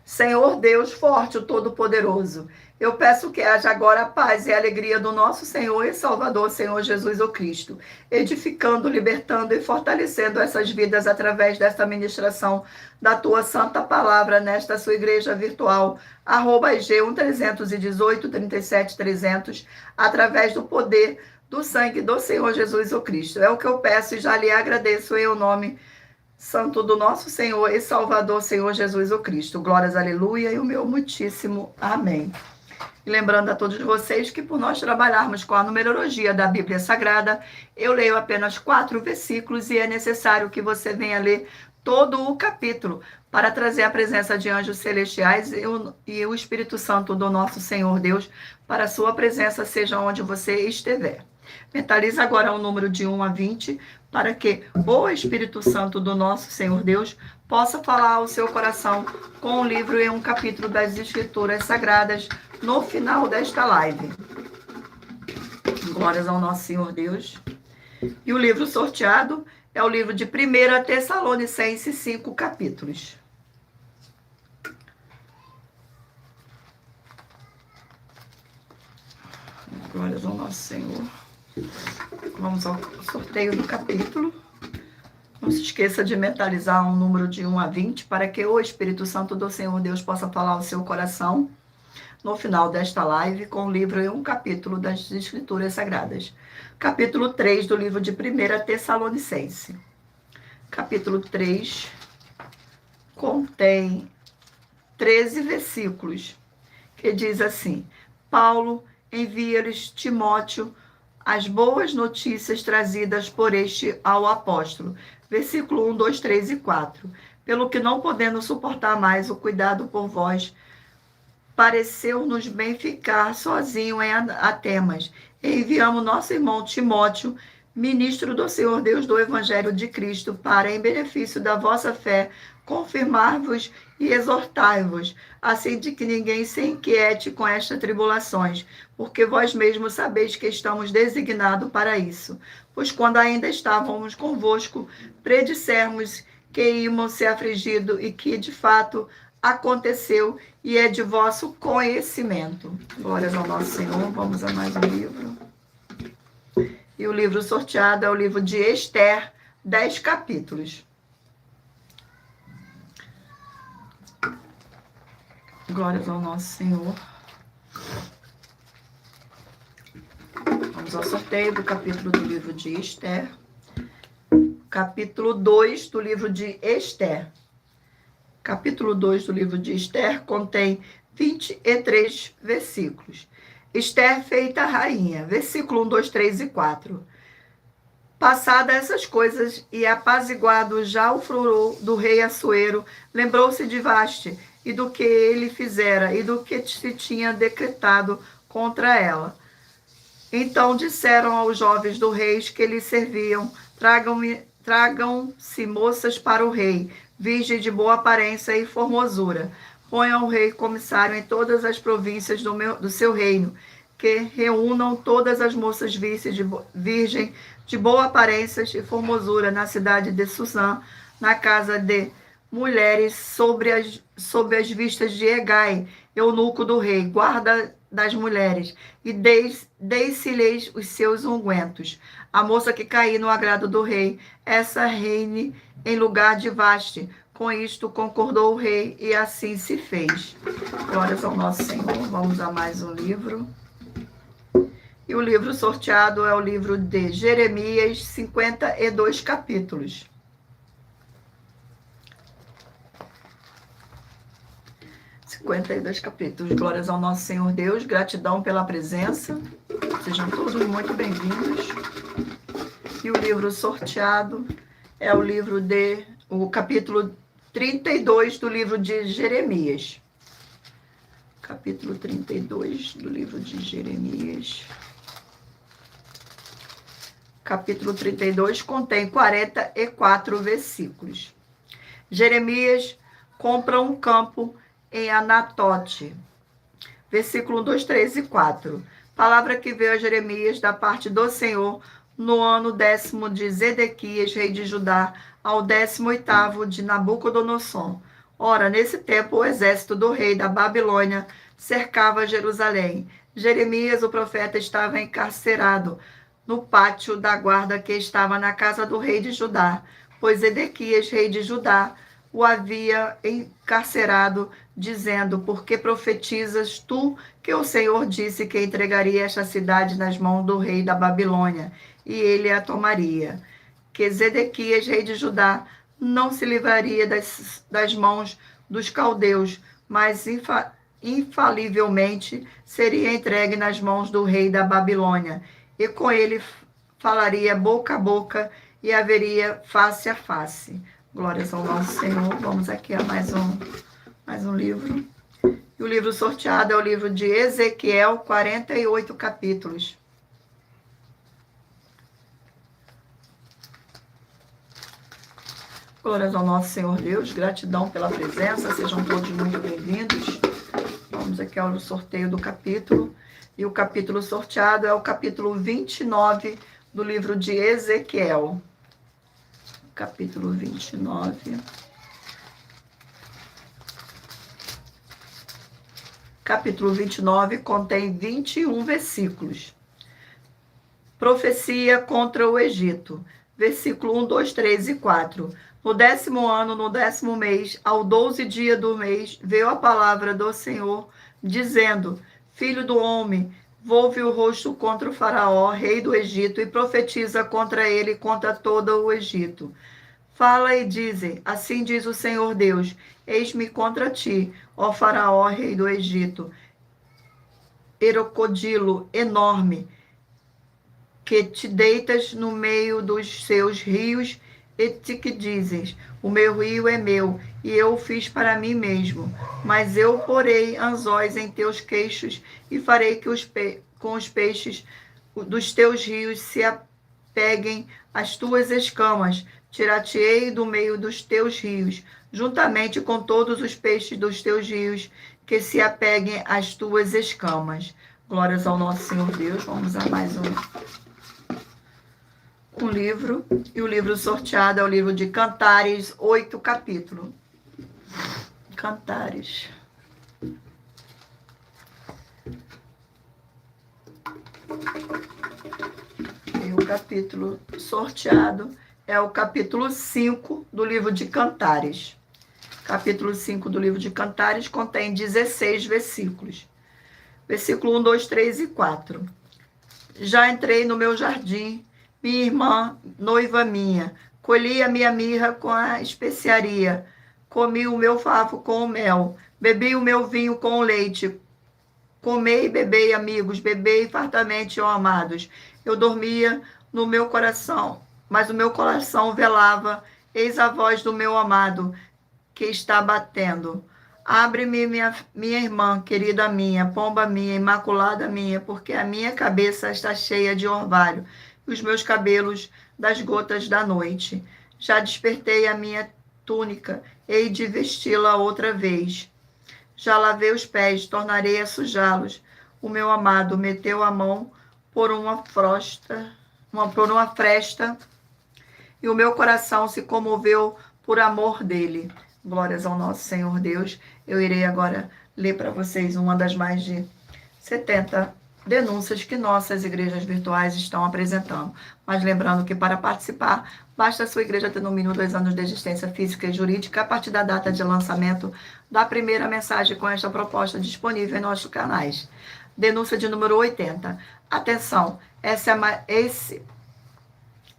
Senhor Deus forte, o Todo-Poderoso, eu peço que haja agora a paz e a alegria do nosso Senhor e Salvador, Senhor Jesus o Cristo, edificando, libertando e fortalecendo essas vidas através desta ministração da Tua Santa Palavra nesta sua igreja virtual, @IG1318-37300, através do poder do sangue do Senhor Jesus o Cristo. É o que eu peço e já lhe agradeço em o nome santo do nosso Senhor e Salvador, Senhor Jesus o Cristo. Glórias, aleluia, e o meu muitíssimo amém. E lembrando a todos vocês que por nós trabalharmos com a numerologia da Bíblia Sagrada, eu leio apenas 4 versículos e é necessário que você venha ler todo o capítulo, para trazer a presença de anjos celestiais e o Espírito Santo do nosso Senhor Deus para a sua presença, seja onde você estiver. Mentaliza agora o número de 1 a 20, para que o Espírito Santo do nosso Senhor Deus possa falar ao seu coração com um livro e um capítulo das Escrituras Sagradas no final desta live. Glórias ao nosso Senhor Deus. E o livro sorteado é o livro de 1 Tessalonicenses, 5 capítulos. Glórias ao nosso Senhor. Vamos ao sorteio do capítulo. Não se esqueça de mentalizar um número de 1 a 20 para que o Espírito Santo do Senhor Deus possa falar ao seu coração no final desta live com o livro e um capítulo das Escrituras Sagradas. Capítulo 3 do livro de 1 Tessalonicenses. Capítulo 3 contém 13 versículos, que diz assim: Paulo envia-lhes Timóteo as boas notícias trazidas por este ao apóstolo. Versículo 1, 2, 3 e 4. Pelo que não podendo suportar mais o cuidado por vós, pareceu-nos bem ficar sozinho em Atenas. E enviamos nosso irmão Timóteo, ministro do Senhor Deus do Evangelho de Cristo, para, em benefício da vossa fé, confirmar-vos e exortar-vos, assim de que ninguém se inquiete com estas tribulações, porque vós mesmos sabeis que estamos designados para isso. Pois quando ainda estávamos convosco, predissemos que íamos ser afligidos e que, de fato, aconteceu e é de vosso conhecimento. Glórias ao nosso Senhor. Vamos a mais um livro. E o livro sorteado é o livro de Esther, 10 capítulos. Glórias ao nosso Senhor. Vamos ao sorteio do capítulo do livro de Esther. Capítulo 2 do livro de Esther. Capítulo 2 do livro de Esther contém 23 versículos. Esther feita rainha. Versículo 1, 2, 3 e 4. Passadas essas coisas e apaziguado já o furor do rei Assuero, lembrou-se de Vaste e do que ele fizera e do que se tinha decretado contra ela. Então disseram aos jovens do rei que lhe serviam: tragam-se moças para o rei, virgem de boa aparência e formosura. Ponham o rei comissário em todas as províncias do seu reino, que reúnam todas as moças virgem de boa aparência e formosura na cidade de Susã, na casa de mulheres, sob as vistas de Hegai, eunuco do rei, guarda das mulheres, e deis-se-lhes os seus ungüentos. A moça que cair no agrado do rei, essa reine em lugar de Vaste. Com isto concordou o rei, e assim se fez. Glórias ao nosso Senhor. Vamos a mais um livro. E o livro sorteado é o livro de Jeremias, 52 capítulos. Glórias ao nosso Senhor Deus. Gratidão pela presença. Sejam todos muito bem-vindos. E o livro sorteado é o capítulo 32 do livro de Jeremias. Capítulo 32 do livro de Jeremias. Capítulo 32 contém 44 versículos. Jeremias compra um campo em Anatote. Versículo 1, 2, 3 e 4. Palavra que veio a Jeremias da parte do Senhor no ano 10º de Zedequias, rei de Judá, ao 18º de Nabucodonosor. Ora, nesse tempo, o exército do rei da Babilônia cercava Jerusalém. Jeremias, o profeta, estava encarcerado no pátio da guarda que estava na casa do rei de Judá, pois Zedequias, rei de Judá, o havia encarcerado, dizendo: por que profetizas tu que o Senhor disse que entregaria esta cidade nas mãos do rei da Babilônia, e ele a tomaria? Que Zedequias, rei de Judá, não se livraria das mãos dos caldeus, mas infalivelmente seria entregue nas mãos do rei da Babilônia, e com ele falaria boca a boca e haveria face a face. Glórias ao nosso Senhor. Vamos aqui a mais um livro. E o livro sorteado é o livro de Ezequiel, 48 capítulos. Glórias ao nosso Senhor Deus, gratidão pela presença, sejam todos muito bem-vindos. Vamos aqui ao sorteio do capítulo. E o capítulo sorteado é o capítulo 29 do livro de Ezequiel. Capítulo 29. Capítulo 29 contém 21 versículos. Profecia contra o Egito. Versículo 1, 2, 3 e 4. No 10º ano, no 10º mês, ao 12 dia do mês, veio a palavra do Senhor, dizendo: Filho do homem, volve o rosto contra o faraó, rei do Egito, e profetiza contra ele, contra todo o Egito. Fala e dize: assim diz o Senhor Deus, eis-me contra ti, ó faraó, rei do Egito, crocodilo enorme, que te deitas no meio dos seus rios, e te que dizes: o meu rio é meu, e eu o fiz para mim mesmo. Mas eu porei anzóis em teus queixos, e farei que com os peixes dos teus rios se apeguem às tuas escamas. Tirar-te-ei do meio dos teus rios, juntamente com todos os peixes dos teus rios, que se apeguem às tuas escamas. Glórias ao nosso Senhor Deus. Vamos a mais um livro, e o livro sorteado é o livro de Cantares, 8 capítulos. Cantares. E o capítulo sorteado é o capítulo 5 do livro de Cantares. Capítulo 5 do livro de Cantares contém 16 versículos. Versículo 1, 2, 3 e 4. Já entrei no meu jardim, minha irmã, noiva minha, colhi a minha mirra com a especiaria, comi o meu favo com o mel, bebi o meu vinho com o leite, comei e bebei, amigos, bebei fartamente, ó amados. Eu dormia no meu coração, mas o meu coração velava, eis a voz do meu amado, que está batendo. Abre-me, minha irmã, querida minha, pomba minha, imaculada minha, porque a minha cabeça está cheia de orvalho, e os meus cabelos das gotas da noite. Já despertei a minha túnica, hei de vesti-la outra vez. Já lavei os pés, tornarei a sujá-los. O meu amado meteu a mão por uma fresta, e o meu coração se comoveu por amor dele. Glórias ao nosso Senhor Deus. Eu irei agora ler para vocês uma das mais de 70 denúncias que nossas igrejas virtuais estão apresentando. Mas lembrando que para participar, basta a sua igreja ter no mínimo 2 anos de existência física e jurídica a partir da data de lançamento da primeira mensagem com esta proposta disponível em nossos canais. Denúncia de número 80. Atenção,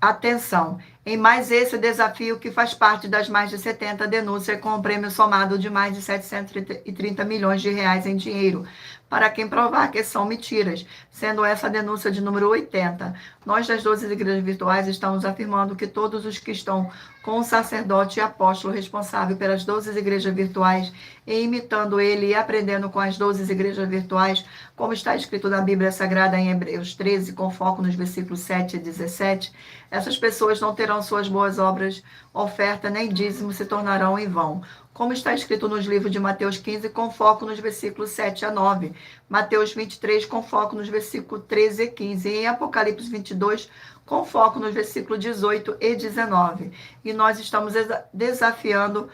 Atenção, em mais esse desafio que faz parte das mais de 70 denúncias com um prêmio somado de mais de 730 milhões de reais em dinheiro, para quem provar que são mentiras, sendo essa a denúncia de número 80. Nós das 12 igrejas virtuais estamos afirmando que todos os que estão com o sacerdote e apóstolo responsável pelas 12 igrejas virtuais e imitando ele e aprendendo com as 12 igrejas virtuais, como está escrito na Bíblia Sagrada em Hebreus 13, com foco nos versículos 7 e 17, essas pessoas não terão suas boas obras, oferta nem dízimo se tornarão em vão. Como está escrito nos livros de Mateus 15, com foco nos versículos 7 a 9, Mateus 23, com foco nos versículos 13 e 15, e em Apocalipse 22, com foco nos versículos 18 e 19. E nós estamos desafiando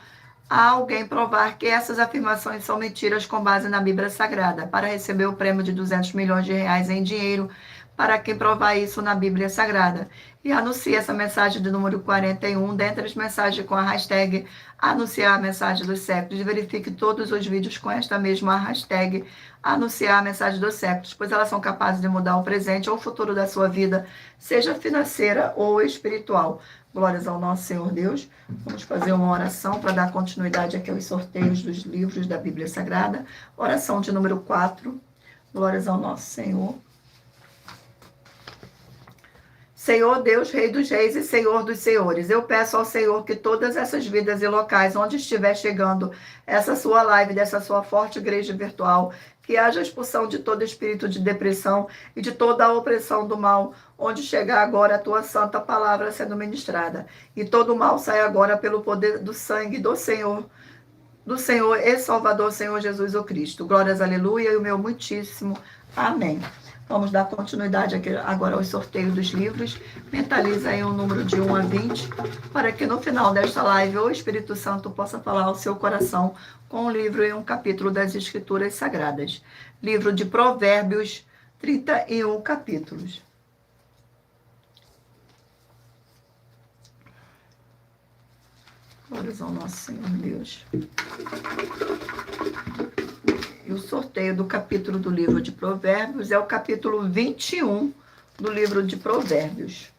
a alguém provar que essas afirmações são mentiras com base na Bíblia Sagrada, para receber o prêmio de 200 milhões de reais em dinheiro, para quem provar isso na Bíblia Sagrada. E anuncie essa mensagem de número 41, dentre as mensagens com a hashtag anunciar a mensagem dos séculos. Verifique todos os vídeos com esta mesma hashtag anunciar a mensagem dos séculos, pois elas são capazes de mudar o presente ou o futuro da sua vida, seja financeira ou espiritual. Glórias ao nosso Senhor Deus. Vamos fazer uma oração para dar continuidade aqui aos sorteios dos livros da Bíblia Sagrada. Oração de número 4. Glórias ao nosso Senhor. Senhor Deus, Rei dos Reis e Senhor dos Senhores, eu peço ao Senhor que todas essas vidas e locais onde estiver chegando essa sua live, dessa sua forte igreja virtual, que haja expulsão de todo espírito de depressão e de toda a opressão do mal, onde chegar agora a tua santa palavra sendo ministrada. E todo o mal sai agora pelo poder do sangue do Senhor e Salvador, Senhor Jesus o Cristo. Glórias, aleluia, e o meu muitíssimo amém. Vamos dar continuidade aqui agora ao sorteio dos livros. Mentaliza aí um número de 1 a 20, para que no final desta live o Espírito Santo possa falar ao seu coração com um livro e um capítulo das Escrituras Sagradas. Livro de Provérbios, 31 capítulos. Glórias ao nosso Senhor Deus. E o sorteio do capítulo do livro de Provérbios é o capítulo 21 do livro de Provérbios.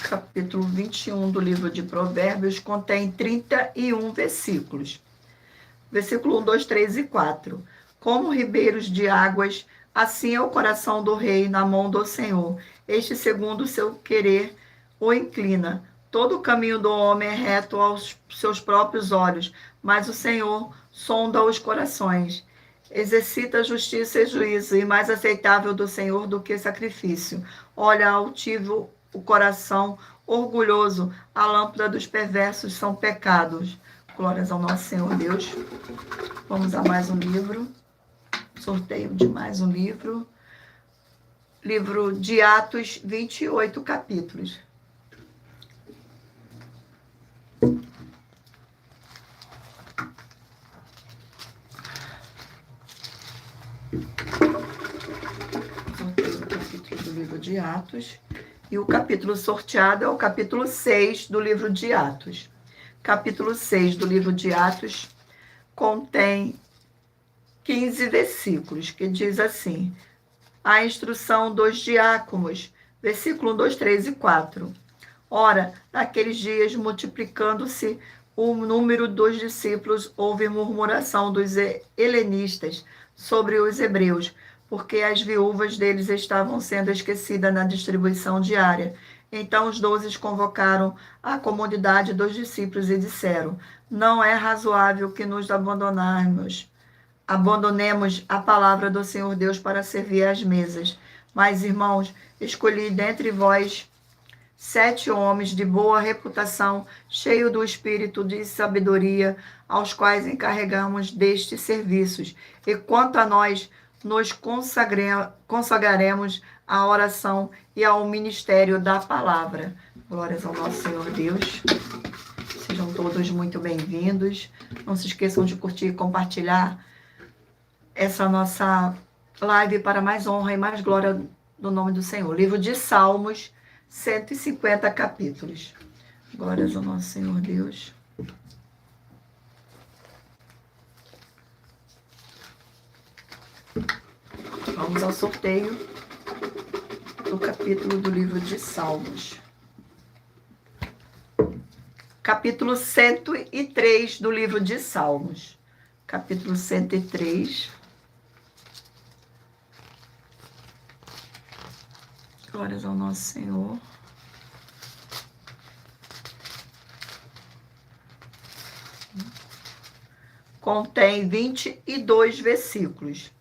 Capítulo 21 do livro de Provérbios contém 31 versículos. Versículo 1, 2, 3 e 4. Como ribeiros de águas, assim é o coração do rei na mão do Senhor. Este, segundo o seu querer, o inclina. Todo o caminho do homem é reto aos seus próprios olhos, mas o Senhor sonda os corações. Exercita a justiça e juízo, e mais aceitável do Senhor do que sacrifício. Olha altivo o coração orgulhoso, a lâmpada dos perversos são pecados. Glórias ao nosso Senhor Deus. Vamos a mais um livro. Sorteio de mais um livro. Livro de Atos, 28 capítulos. Sorteio do capítulo do livro de Atos. E o capítulo sorteado é o capítulo 6 do livro de Atos. Capítulo 6 do livro de Atos contém 15 versículos, que diz assim: a instrução dos diáconos, versículo 1, 2, 3 e 4. Ora, naqueles dias, multiplicando-se o número dos discípulos, houve murmuração dos helenistas sobre os hebreus, porque as viúvas deles estavam sendo esquecidas na distribuição diária. Então os 12 convocaram a comunidade dos discípulos e disseram: não é razoável que nos abandonemos a palavra do Senhor Deus para servir às mesas. Mas, irmãos, escolhi dentre vós 7 homens de boa reputação, cheios do espírito de sabedoria, aos quais encarregamos destes serviços. E quanto a nós, nos consagraremos à oração e ao ministério da palavra. Glórias ao nosso Senhor Deus. Sejam todos muito bem-vindos. Não se esqueçam de curtir e compartilhar essa nossa live para mais honra e mais glória do nome do Senhor. Livro de Salmos, 150 capítulos. Glórias ao nosso Senhor Deus. Vamos ao sorteio do capítulo do livro de Salmos. Capítulo 103 do livro de Salmos. Capítulo 103. Glórias ao nosso Senhor. Contém 22 versículos.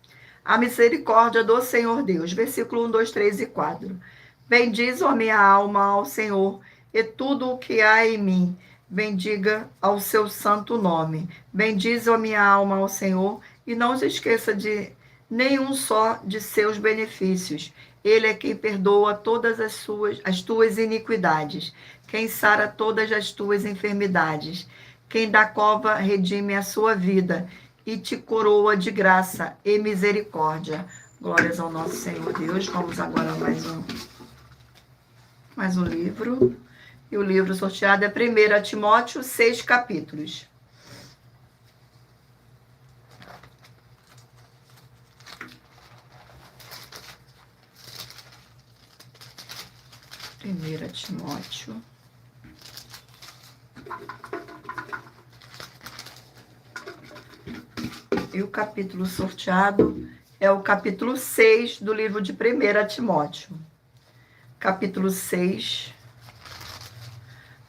A misericórdia do Senhor Deus. Versículo 1, 2, 3 e 4. Bendize a minha alma ao Senhor, e tudo o que há em mim, bendiga ao seu santo nome. Bendize a minha alma ao Senhor, e não se esqueça de nenhum só de seus benefícios. Ele é quem perdoa todas as tuas iniquidades, quem sara todas as tuas enfermidades, quem da cova redime a sua vida e te coroa de graça e misericórdia. Glórias ao nosso Senhor Deus. Vamos agora a mais um livro. E o livro sorteado é 1 Timóteo, 6 capítulos. Primeira Timóteo. E o capítulo sorteado é o capítulo 6 do livro de 1 Timóteo. Capítulo 6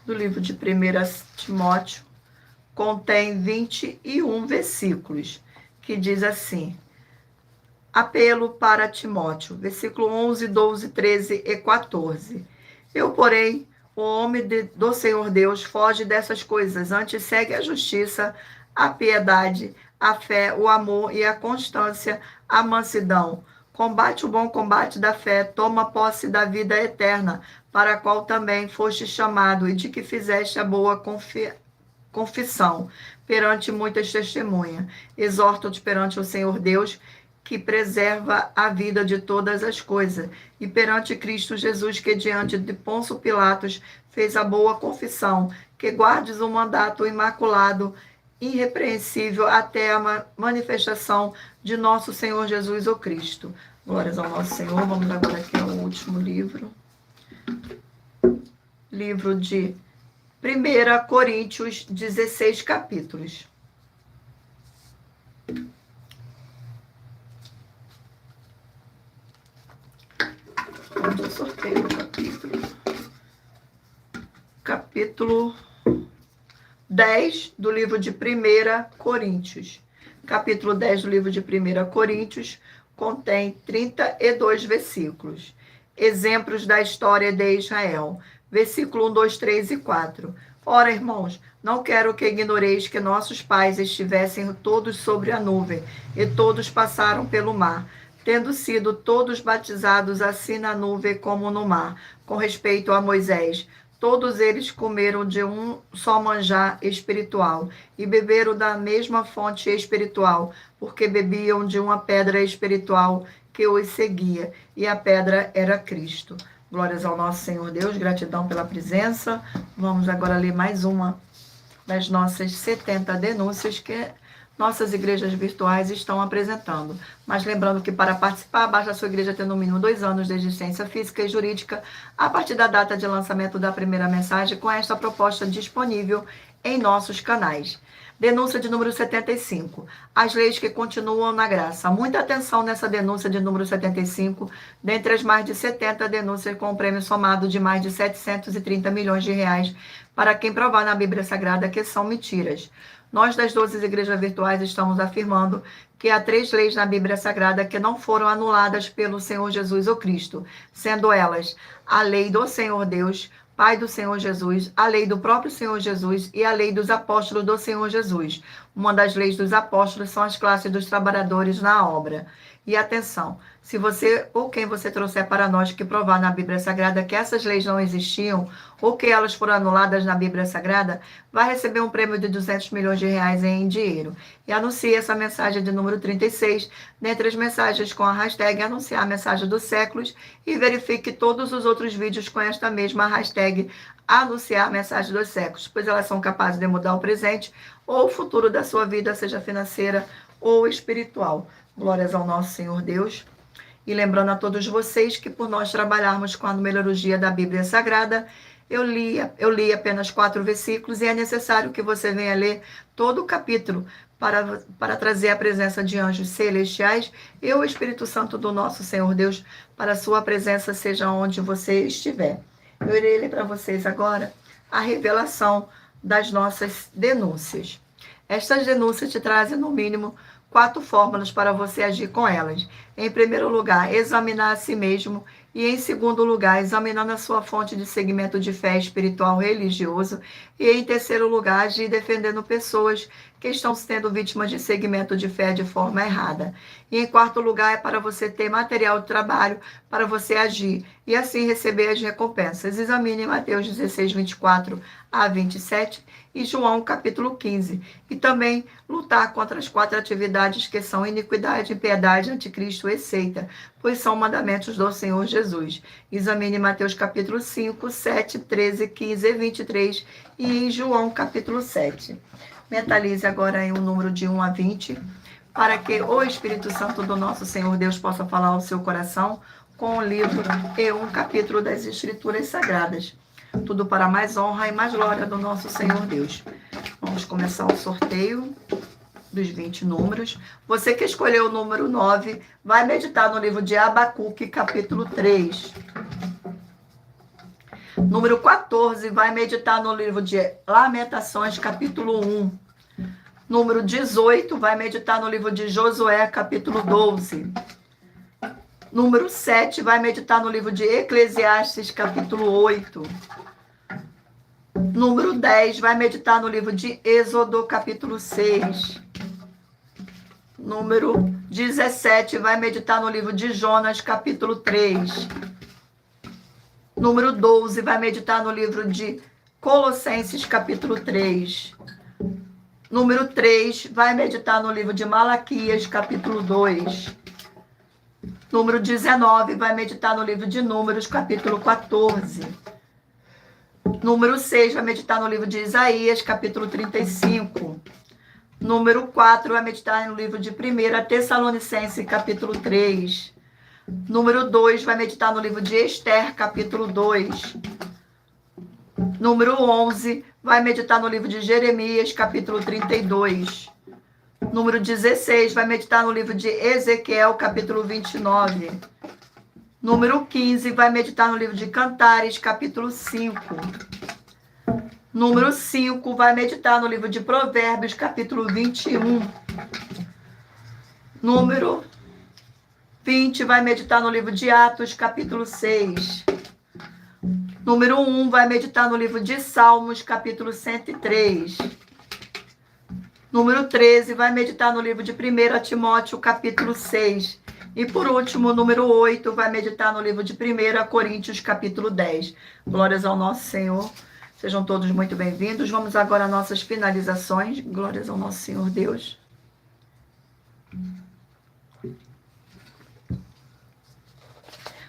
do livro de 1 Timóteo contém 21 versículos, que diz assim: apelo para Timóteo, versículo 11, 12, 13 e 14. Eu, porém, o homem do Senhor Deus, foge dessas coisas, antes segue a justiça, a piedade, a fé, o amor e a constância, a mansidão. Combate o bom combate da fé, toma posse da vida eterna, para a qual também foste chamado, e de que fizeste a boa confissão perante muitas testemunhas. Exorto-te perante o Senhor Deus, que preserva a vida de todas as coisas, e perante Cristo Jesus, que diante de Pôncio Pilatos fez a boa confissão, que guardes o mandato imaculado, irrepreensível, até a manifestação de nosso Senhor Jesus o Cristo. Glórias ao nosso Senhor. Vamos agora aqui ao último livro. Livro de 1 Coríntios, 16 capítulos. Vamos ao sorteio do capítulo. Capítulo 10 do livro de 1 Coríntios. Capítulo 10 do livro de 1 Coríntios contém 32 versículos. Exemplos da história de Israel. Versículo 1, 2, 3 e 4. Ora, irmãos, não quero que ignoreis que nossos pais estivessem todos sobre a nuvem, e todos passaram pelo mar, tendo sido todos batizados assim na nuvem como no mar. Com respeito a Moisés, todos eles comeram de um só manjar espiritual e beberam da mesma fonte espiritual, porque bebiam de uma pedra espiritual que os seguia, e a pedra era Cristo. Glórias ao nosso Senhor Deus, gratidão pela presença. Vamos agora ler mais uma das nossas 70 denúncias que nossas igrejas virtuais estão apresentando. Mas lembrando que para participar, basta a sua igreja ter no mínimo 2 anos de existência física e jurídica a partir da data de lançamento da primeira mensagem com esta proposta disponível em nossos canais. Denúncia de número 75. As leis que continuam na graça. Muita atenção nessa denúncia de número 75, dentre as mais de 70 denúncias com um prêmio somado de mais de 730 milhões de reais para quem provar na Bíblia Sagrada que são mentiras. Nós, das 12 igrejas virtuais, estamos afirmando que há 3 leis na Bíblia Sagrada que não foram anuladas pelo Senhor Jesus ou Cristo, sendo elas a lei do Senhor Deus, Pai do Senhor Jesus, a lei do próprio Senhor Jesus e a lei dos apóstolos do Senhor Jesus. Uma das leis dos apóstolos são as classes dos trabalhadores na obra. E atenção, se você ou quem você trouxer para nós que provar na Bíblia Sagrada que essas leis não existiam ou que elas foram anuladas na Bíblia Sagrada, vai receber um prêmio de 200 milhões de reais em dinheiro. E anuncie essa mensagem de número 36, dentre as mensagens com a hashtag anunciar a mensagem dos séculos, e verifique todos os outros vídeos com esta mesma hashtag anunciar a mensagem dos séculos, pois elas são capazes de mudar o presente ou o futuro da sua vida, seja financeira ou espiritual. Glórias ao nosso Senhor Deus. E lembrando a todos vocês que por nós trabalharmos com a numerologia da Bíblia Sagrada, eu li apenas 4 versículos e é necessário que você venha ler todo o capítulo para trazer a presença de anjos celestiais e o Espírito Santo do nosso Senhor Deus para a sua presença, seja onde você estiver. Eu irei ler para vocês agora a revelação das nossas denúncias. Estas denúncias te trazem, no mínimo, 4 fórmulas para você agir com elas. Em primeiro lugar, examinar a si mesmo. E em segundo lugar, examinando a sua fonte de segmento de fé espiritual religioso. E em terceiro lugar, agir defendendo pessoas que estão sendo vítimas de segmento de fé de forma errada. E em quarto lugar, é para você ter material de trabalho para você agir e assim receber as recompensas. Examine Mateus 16, 24 a 27 e João capítulo 15. E também lutar contra as 4 atividades que são iniquidade, impiedade, anticristo e seita, pois são mandamentos do Senhor Jesus. Examine Mateus capítulo 5, 7, 13, 15 e 23 e em João capítulo 7. Mentalize agora em um número de 1 a 20, para que o Espírito Santo do nosso Senhor Deus possa falar ao seu coração com o livro e um capítulo das Escrituras Sagradas. Tudo para mais honra e mais glória do nosso Senhor Deus. Vamos começar o sorteio. dos 20 números. Você que escolheu o número 9, vai meditar no livro de Abacuque, capítulo 3. Número 14, vai meditar no livro de Lamentações, capítulo 1. Número 18, vai meditar no livro de Josué, capítulo 12. Número 7, vai meditar no livro de Eclesiastes, capítulo 8. Número 10, vai meditar no livro de Êxodo, capítulo 6. Número 17, vai meditar no livro de Jonas, capítulo 3. Número 12, vai meditar no livro de Colossenses, capítulo 3. Número 3, vai meditar no livro de Malaquias, capítulo 2. Número 19, vai meditar no livro de Números, capítulo 14. Número 6, vai meditar no livro de Isaías, capítulo 35. Número 4, vai meditar no livro de 1 Tessalonicenses, capítulo 3. Número 2, vai meditar no livro de Esther, capítulo 2. Número 11, vai meditar no livro de Jeremias, capítulo 32. Número 16, vai meditar no livro de Ezequiel, capítulo 29. Número 15, vai meditar no livro de Cantares, capítulo 5. Número 5, vai meditar no livro de Provérbios, capítulo 21. Número 20, vai meditar no livro de Atos, capítulo 6. Número 1, vai meditar no livro de Salmos, capítulo 103. Número 13, vai meditar no livro de 1 Timóteo, capítulo 6. E por último, número 8, vai meditar no livro de 1 Coríntios, capítulo 10. Glórias ao nosso Senhor. Sejam todos muito bem-vindos. Vamos agora às nossas finalizações. Glórias ao nosso Senhor Deus.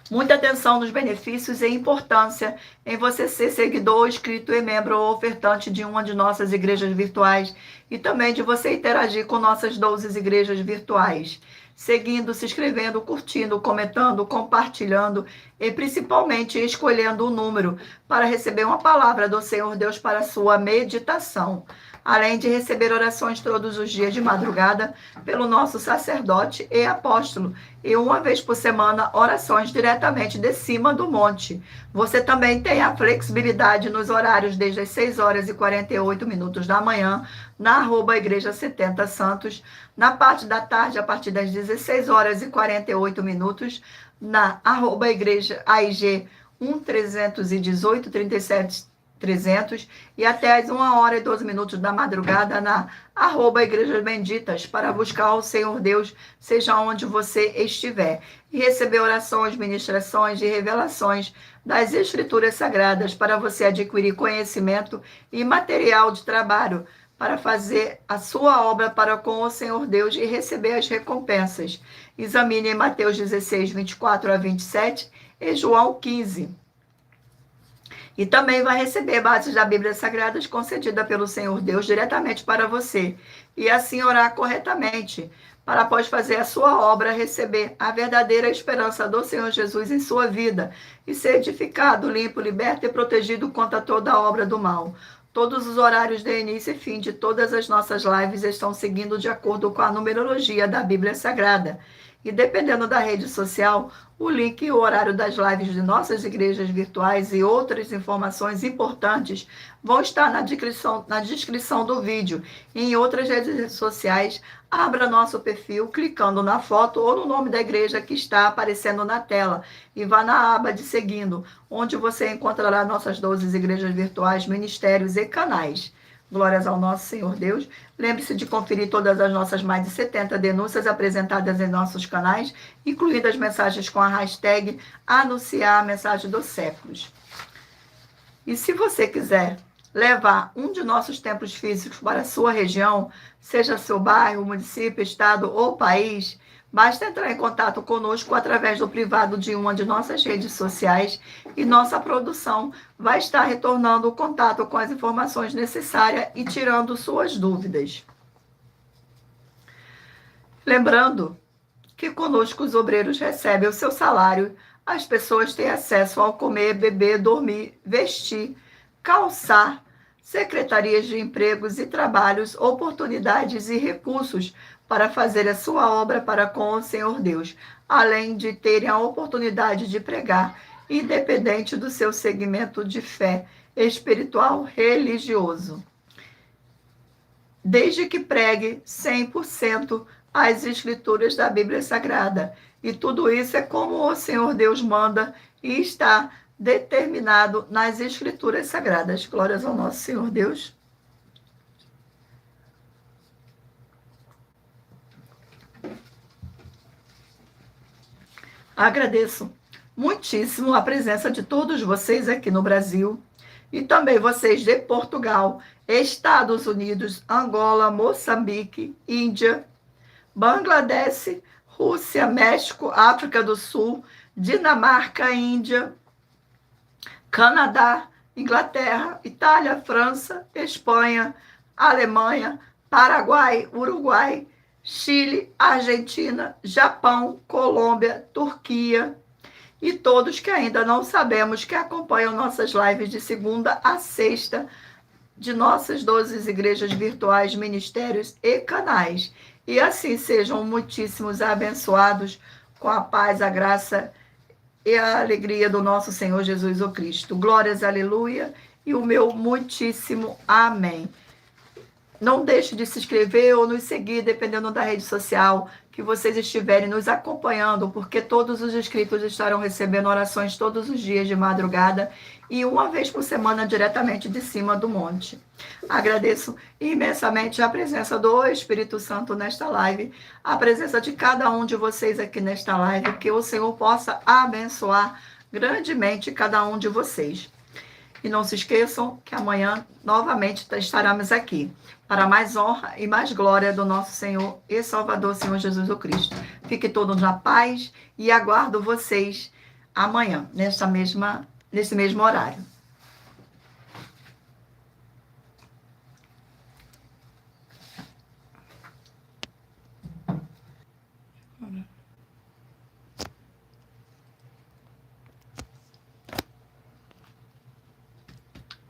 Muita atenção nos benefícios e importância em você ser seguidor, inscrito e membro ou ofertante de uma de nossas igrejas virtuais e também de você interagir com nossas 12 igrejas virtuais, seguindo, se inscrevendo, curtindo, comentando, compartilhando e principalmente escolhendo o número para receber uma palavra do Senhor Deus para a sua meditação. Além de receber orações todos os dias de madrugada pelo nosso sacerdote e apóstolo, e uma vez por semana, orações diretamente de cima do monte. Você também tem a flexibilidade nos horários desde as 6 horas e 48 minutos da manhã, na @Igreja 70 Santos, na parte da tarde, a partir das 16 horas e 48 minutos, na @Igreja AIG 1318 37 300 e até às 1 hora e 12 minutos da madrugada na @Igrejas Benditas para buscar o Senhor Deus, seja onde você estiver, e receber orações, ministrações e revelações das Escrituras Sagradas para você adquirir conhecimento e material de trabalho para fazer a sua obra para com o Senhor Deus e receber as recompensas. Examine Mateus 16, 24 a 27 e João 15. E também vai receber bases da Bíblia Sagrada concedida pelo Senhor Deus diretamente para você. E assim orar corretamente, para após fazer a sua obra, receber a verdadeira esperança do Senhor Jesus em sua vida e ser edificado, limpo, liberto e protegido contra toda a obra do mal. Todos os horários de início e fim de todas as nossas lives estão seguindo de acordo com a numerologia da Bíblia Sagrada. E dependendo da rede social, o link e o horário das lives de nossas igrejas virtuais e outras informações importantes vão estar na descrição do vídeo. E em outras redes sociais, abra nosso perfil clicando na foto ou no nome da igreja que está aparecendo na tela e vá na aba de seguindo, onde você encontrará nossas 12 igrejas virtuais, ministérios e canais. Glórias ao nosso Senhor Deus. Lembre-se de conferir todas as nossas mais de 70 denúncias apresentadas em nossos canais, incluindo as mensagens com a hashtag Anunciar a Mensagem dos Séculos. E se você quiser levar um de nossos templos físicos para a sua região, seja seu bairro, município, estado ou país, basta entrar em contato conosco através do privado de uma de nossas redes sociais e nossa produção vai estar retornando o contato com as informações necessárias e tirando suas dúvidas. Lembrando que conosco os obreiros recebem o seu salário, as pessoas têm acesso ao comer, beber, dormir, vestir, calçar, secretarias de empregos e trabalhos, oportunidades e recursos para fazer a sua obra para com o Senhor Deus, além de terem a oportunidade de pregar, independente do seu segmento de fé espiritual religioso. Desde que pregue 100% as escrituras da Bíblia Sagrada. E tudo isso é como o Senhor Deus manda e está determinado nas Escrituras Sagradas. Glórias ao nosso Senhor Deus. Agradeço muitíssimo a presença de todos vocês aqui no Brasil e também vocês de Portugal, Estados Unidos, Angola, Moçambique, Índia, Bangladesh, Rússia, México, África do Sul, Dinamarca, Índia, Canadá, Inglaterra, Itália, França, Espanha, Alemanha, Paraguai, Uruguai, Chile, Argentina, Japão, Colômbia, Turquia e todos que ainda não sabemos que acompanham nossas lives de segunda a sexta de nossas 12 igrejas virtuais, ministérios e canais. E assim sejam muitíssimos abençoados com a paz, a graça e a alegria do nosso Senhor Jesus o Cristo. Glórias, aleluia, e o meu muitíssimo amém. Não deixe de se inscrever ou nos seguir, dependendo da rede social que vocês estiverem nos acompanhando, porque todos os inscritos estarão recebendo orações todos os dias de madrugada e uma vez por semana diretamente de cima do monte. Agradeço imensamente a presença do Espírito Santo nesta live, a presença de cada um de vocês aqui nesta live, que o Senhor possa abençoar grandemente cada um de vocês. E não se esqueçam que amanhã novamente estaremos aqui para mais honra e mais glória do nosso Senhor e Salvador, Senhor Jesus o Cristo. Fiquem todos na paz e aguardo vocês amanhã, nesse mesmo horário.